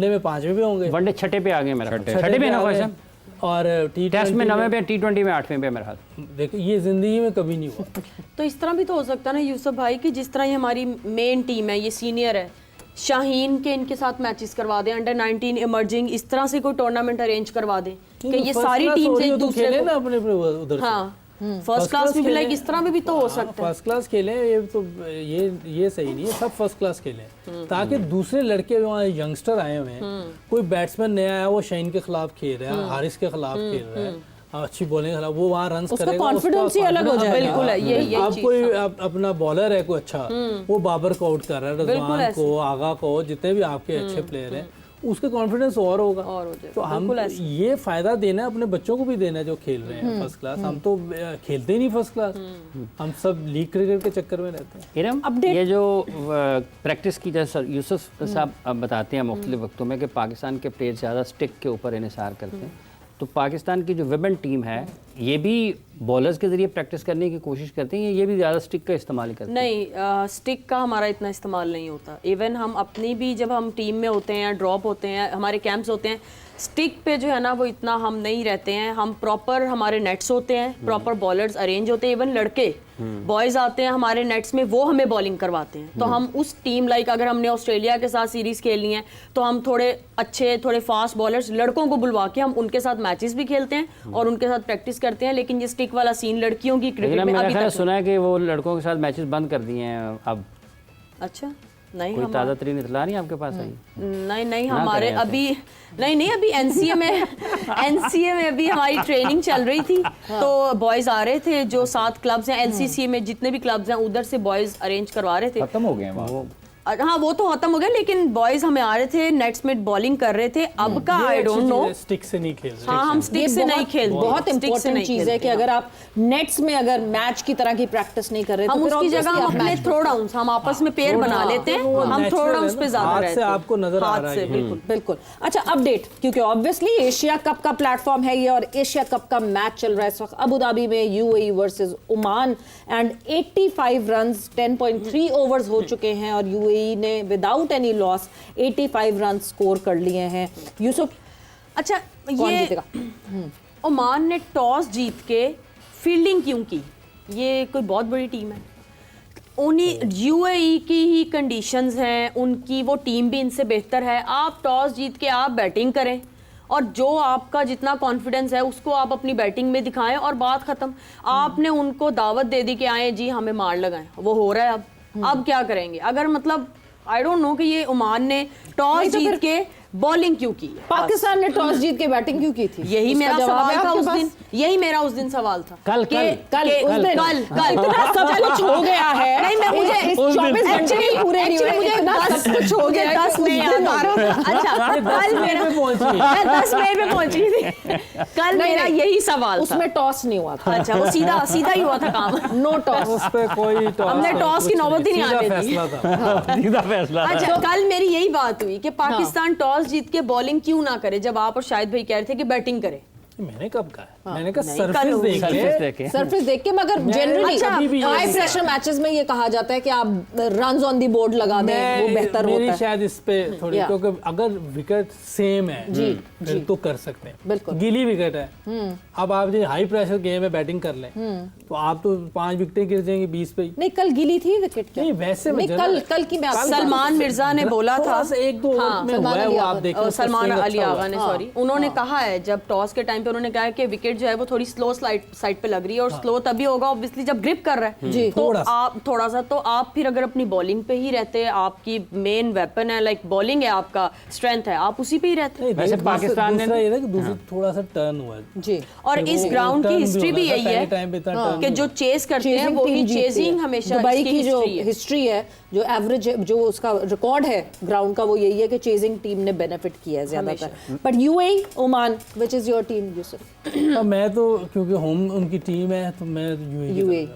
में 5वें पे होंगे, वनडे छठे पे आ गए मेरा, छठे छठे पे ना आ ख्वाहिश गए। साहब, और टेस्ट में 9वें पे, T20 में 8वें पे मेरा हाल। देखिए ये जिंदगी में कभी नहीं हुआ। तो इस तरह भी तो हो सकता है ना यूसुफ भाई कि जिस तरह ये हमारी मेन टीम है, ये सीनियर है, शाहीन के इनके साथ मैचेस करवा दें, अंडर 19 इमर्जिंग, इस तरह से कोई टूर्नामेंट अरेंज करवा दें कि ये सारी टीम से एक दूसरे खेले को, ना अपने उधर से। हाँ फर्स्ट क्लास में भी लाइक इस तरह में भी तो हो सकता है। फर्स्ट क्लास खेलें, ये तो ये सही नहीं है, सब फर्स्ट क्लास खेलें ताकि दूसरे लड़के वहाँ यंगस्टर आए हुए हैं, कोई बैट्समैन नया आया वो शाहीन के खिलाफ खेल रहा है, हारिस के खिलाफ खेल रहा है, अच्छी बॉलिंग खेला, वो वहाँ रन उसका करेगा, confidence ही अलग हो जाएगा। बिल्कुल है, यही अब चीज़ कोई अपना बॉलर है कोई अच्छा, वो बाबर को आउट कर रहा है, रजवान को, आगा को, जितने भी आपके अच्छे प्लेयर हैं, उसके कॉन्फिडेंस और होगा। और हो जाएगा, तो हम ये फायदा देना है, अपने बच्चों को भी देना है जो खेल रहे हैं फर्स्ट क्लास। हम तो खेलते ही नहीं फर्स्ट क्लास, हम सब लीग क्रिकेट के चक्कर में रहते हैं। इरम, ये जो प्रैक्टिस की जैसे यूसुफ साहब अब बताते हैं मुख्तलिफ वक्तों में कि पाकिस्तान के प्लेयर ज़्यादा स्टिक के ऊपर इन्हिसार करते हैं, तो पाकिस्तान की जो विमेन टीम है ये भी बॉलर्स के ज़रिए प्रैक्टिस करने की कोशिश करते हैं, ये भी ज़्यादा स्टिक का इस्तेमाल करते हैं? नहीं, स्टिक का हमारा इतना इस्तेमाल नहीं होता। इवन हम अपनी भी जब हम टीम में होते हैं, ड्रॉप होते हैं, हमारे कैंप्स होते हैं, स्टिक पे जो है ना वो इतना हम नहीं रहते हैं। हम प्रॉपर, हमारे नेट्स होते हैं, प्रॉपर बॉलर्स अरेंज होते हैं। इवन लड़के बॉयज़ आते हैं हमारे नेट्स में, वो हमें बॉलिंग करवाते हैं। तो हम उस टीम, लाइक अगर हमने ऑस्ट्रेलिया के साथ सीरीज़ खेलनी है तो हम थोड़े अच्छे, थोड़े फास्ट बॉलर्स लड़कों को बुलवा के हम उनके साथ मैचेस भी खेलते हैं और उनके साथ प्रैक्टिस करते हैं। लेकिन ये स्टिक वाला सीन लड़कियों की क्रिकेट में अभी तक सुना है कि वो लड़कों के साथ मैचेस बंद कर दिए हैं अब। अच्छा, नहीं, कोई ताज़ा तरीन इतला नहीं आपके पास आई? नहीं हमारे अभी नहीं अभी एनसीए में अभी हमारी ट्रेनिंग चल रही थी। तो बॉयज आ रहे थे, जो 7 क्लब्स हैं एलसीसी में, जितने भी क्लब्स हैं उधर से बॉयज अरेंज करवा रहे थे। खत्म हो गए हैं वहाँ। हाँ, वो तो खत्म हो गया, लेकिन बॉयज हमें आ रहे थे, नेट्स में बॉलिंग कर रहे थे। अब का आई डोंट नो, स्टिक से नहीं खेल रहे। हाँ, हम स्टिक से नहीं खेलते। बहुत इंपॉर्टेंट चीज है कि अगर आप नेट्स में अगर मैच की तरह की प्रैक्टिस नहीं कर रहे हम तो फिर उसकी जगह obviously हम आप अपने match थ्रो डाउन्स, हम आपस में पेयर बना लेते हैं, हम थ्रो डाउन्स पे ज्यादा रहते हैं। आपको नजर आ रहा है बिल्कुल। बिल्कुल। अच्छा, अपडेट, क्योंकि ऑब्वियसली एशिया कप का प्लेटफॉर्म है ये और एशिया कप का मैच चल रहा है इस वक्त अबू धाबी में, UAE versus Oman, and 85 runs 10.3 overs हो चुके हैं और यूएई ने without any loss 85 run score कर लिए हैं। यूसुफ, अच्छा, कौन ये जीतेगा? ओमान ने टॉस जीत के फील्डिंग क्यों की? ये कोई बहुत बड़ी टीम है, उन्हीं यूएई की ही कंडीशंस हैं, उनकी वो टीम भी इनसे बेहतर है। आप टॉस जीत के आप बैटिंग करें और जो आपका जितना कॉन्फिडेंस है उसको आप अपनी बैटिंग में दिखाएं और बात ख़त्म। आपने उनको दावत दे दी कि आए जी हमें मार लगाएं, वो हो रहा है। अब क्या करेंगे? अगर मतलब आई डोंट नो कि ये ओमान ने टॉस जीत के बॉलिंग क्यों की? पाकिस्तान ने टॉस जीत के बैटिंग क्यों की थी? यही उसका मेरा जवाब सवाल है था आपके उस पास? दिन, यही मेरा उस दिन सवाल था। कल इतना सब कुछ हो गया है। नहीं, मैं मुझे इस 24 घंटे में पूरे नहीं हुए, मुझे इतना सब कुछ हो गया है, 10 नहीं याद आ रहा था। अच्छा, कल मेरा मैं 10 मिनट में पहुंची थी। कल मेरा यही सवाल था। उसमें टॉस नहीं हुआ था। अच्छा, वो सीधा ही हुआ था काम। No toss. उस पे कोई टॉस, हमने टॉस की नौबत ही नहीं आने दी। फैसला था। सीधा फैसला। अच्छा, कल मेरी यही बात हुई कि पाकिस्तान टॉस जीत के बॉलिंग क्यों ना करे, जब आप और शाहिद भाई कह रहे थे कि बैटिंग करे। मैंने कब कहा? मैंने कहा नहीं, सरफेस कल देख सरफेस के। देखे। सरफेस देख के, मगर जनरली अच्छा, हाई प्रेशर मैचेस में ये कहा जाता है कि आप रन्स ऑन दी बोर्ड लगा दें, वो बेहतर मेरी होता है। शायद इस पे थोड़ी, या। क्योंकि अगर विकेट सेम है फिर तो कर सकते हैं। बिल्कुल। गीली विकेट है, अब आप जो हाई प्रेशर गेम में बैटिंग कर लें तो आप तो 5 विकेटें गिर जाएंगी 20 पे ही। नहीं, कल गिली थी विकेट क्या? नहीं, वैसे नहीं, कल की मैं आपको सलमान मिर्जा ने बोला था, थोड़ा सा 1-2 में हुआ है वो, आप देखिए सलमान अली आगा ने, सॉरी, उन्होंने कहा है जब टॉस के टाइम पे उन्होंने कहा है कि विकेट जो है वो थोड़ी स्लो साइड पे लग रही है और स्लो तभी होगा ऑब्वियसली जब ग्रिप कर रहा है जी, तो आप थोड़ा सा, तो आप फिर अगर अपनी बॉलिंग पे ही रहते, आपकी मेन वेपन है, लाइक बॉलिंग है, आपका स्ट्रेंथ है, आप उसी पे ही रहते। वैसे पाकिस्तान ने ये ना कि दूसरा थोड़ा सा टर्न हुआ है जी। और इस ग्राउंड की हिस्ट्री भी यही है टाइम पे इतना कि जो चेस करते हैं चेजिंग वो टीम ही जीतती है। चेजिंग हमेशा दुबई इसकी की जो हिस्ट्री है। हिस्ट्री है, जो एवरेज, जो उसका रिकॉर्ड है ग्राउंड का, वो यही है कि चेजिंग टीम ने बेनिफिट किया है ज्यादातर। But UAE, Oman, which is your team Yusuf? मैं तो क्योंकि होम उनकी टीम है तो मैं यूएई।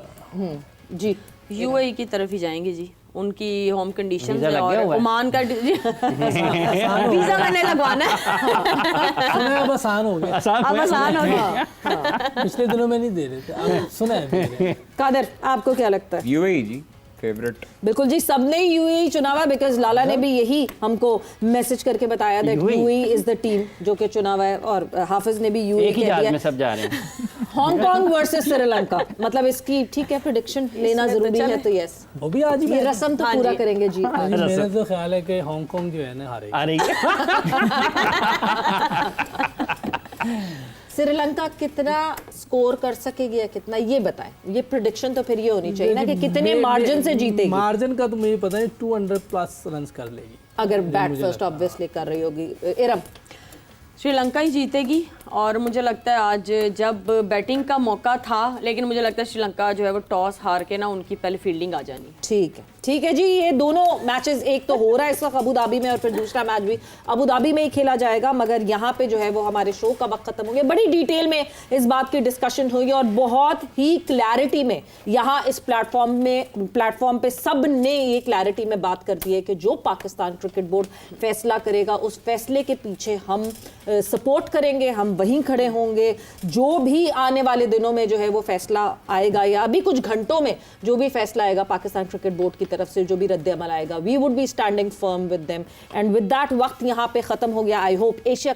जी, यूएई की तरफ ही जाएंगे जी, उनकी होम कंडीशन वीज़ा लग और गया हुआ है। ओमान का वीजा मैंने लगवाना है। सुना है, अब आसान हो गया। अब आसान हो गया। पिछले दिनों में नहीं दे रहे थे, अब सुना है दे रहे हैं। कादर, आपको क्या लगता है? यूएई जी फेवरेट। बिल्कुल जी, सबने यूएई चुना हुआ, बिकॉज लाला ने भी यही हमको मैसेज करके बताया that UAE is the team जो कि चुना हुआ है, और हाफिज ने भी यूएई एक ही कह जहाज दिया। में सब जा रहे हैं। हांगकांग वर्सेस श्रीलंका, मतलब इसकी ठीक है प्रेडिक्शन लेना जरूरी है, तो यस, वो भी आज ही ये रस्म तो हाँ पूरा जी। करेंगे जी। मेरा तो ख्याल है कि हांगकांग जो है ना हारेगी। आ रही श्रीलंका कितना स्कोर कर सकेगी या कितना, ये बताएं। ये प्रेडिक्शन तो फिर ये होनी चाहिए ना कि कितने मार्जिन से जीतेगी। मार्जिन का तो मुझे पता नहीं, 200 प्लस रन कर लेगी अगर बैट फर्स्ट ऑब्वियसली कर रही होगी। इरम, श्रीलंका ही जीतेगी और मुझे लगता है आज जब बैटिंग का मौका था, लेकिन मुझे लगता है श्रीलंका जो है वो टॉस हार के ना उनकी पहले फील्डिंग आ जानी। ठीक है जी। ये दोनों मैचेस, एक तो हो रहा है इस वक्त अबू धाबी में और फिर दूसरा मैच भी अबू धाबी में ही खेला जाएगा, मगर यहाँ पे जो है वो हमारे शो का वक्त खत्म हो गया। बड़ी डिटेल में इस बात की डिस्कशन हुई और बहुत ही क्लैरिटी में यहाँ इस प्लेटफॉर्म पे सब ने ये क्लैरिटी में बात कर दी है कि जो पाकिस्तान क्रिकेट बोर्ड फैसला करेगा उस फैसले के पीछे हम सपोर्ट करेंगे, हम वहीं खड़े होंगे। जो भी आने वाले दिनों में जो है वो फैसला आएगा या अभी कुछ घंटों में जो भी फैसला आएगा पाकिस्तान क्रिकेट बोर्ड की तरफ से, जो भी रद्द अमल आएगा, we would be standing firm with them and with that. वक्त यहाँ पे खत्म हो गया। आई होप एशिया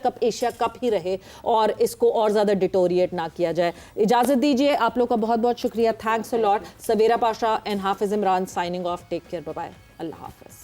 कप ही रहे और इसको और ज्यादा डिटोरिएट ना किया जाए। इजाजत दीजिए, आप लोग का बहुत बहुत शुक्रिया। Thanks a lot. Savera Pasha and Hafiz Imran signing off. Take care, bye bye, अल्लाह हाफिज।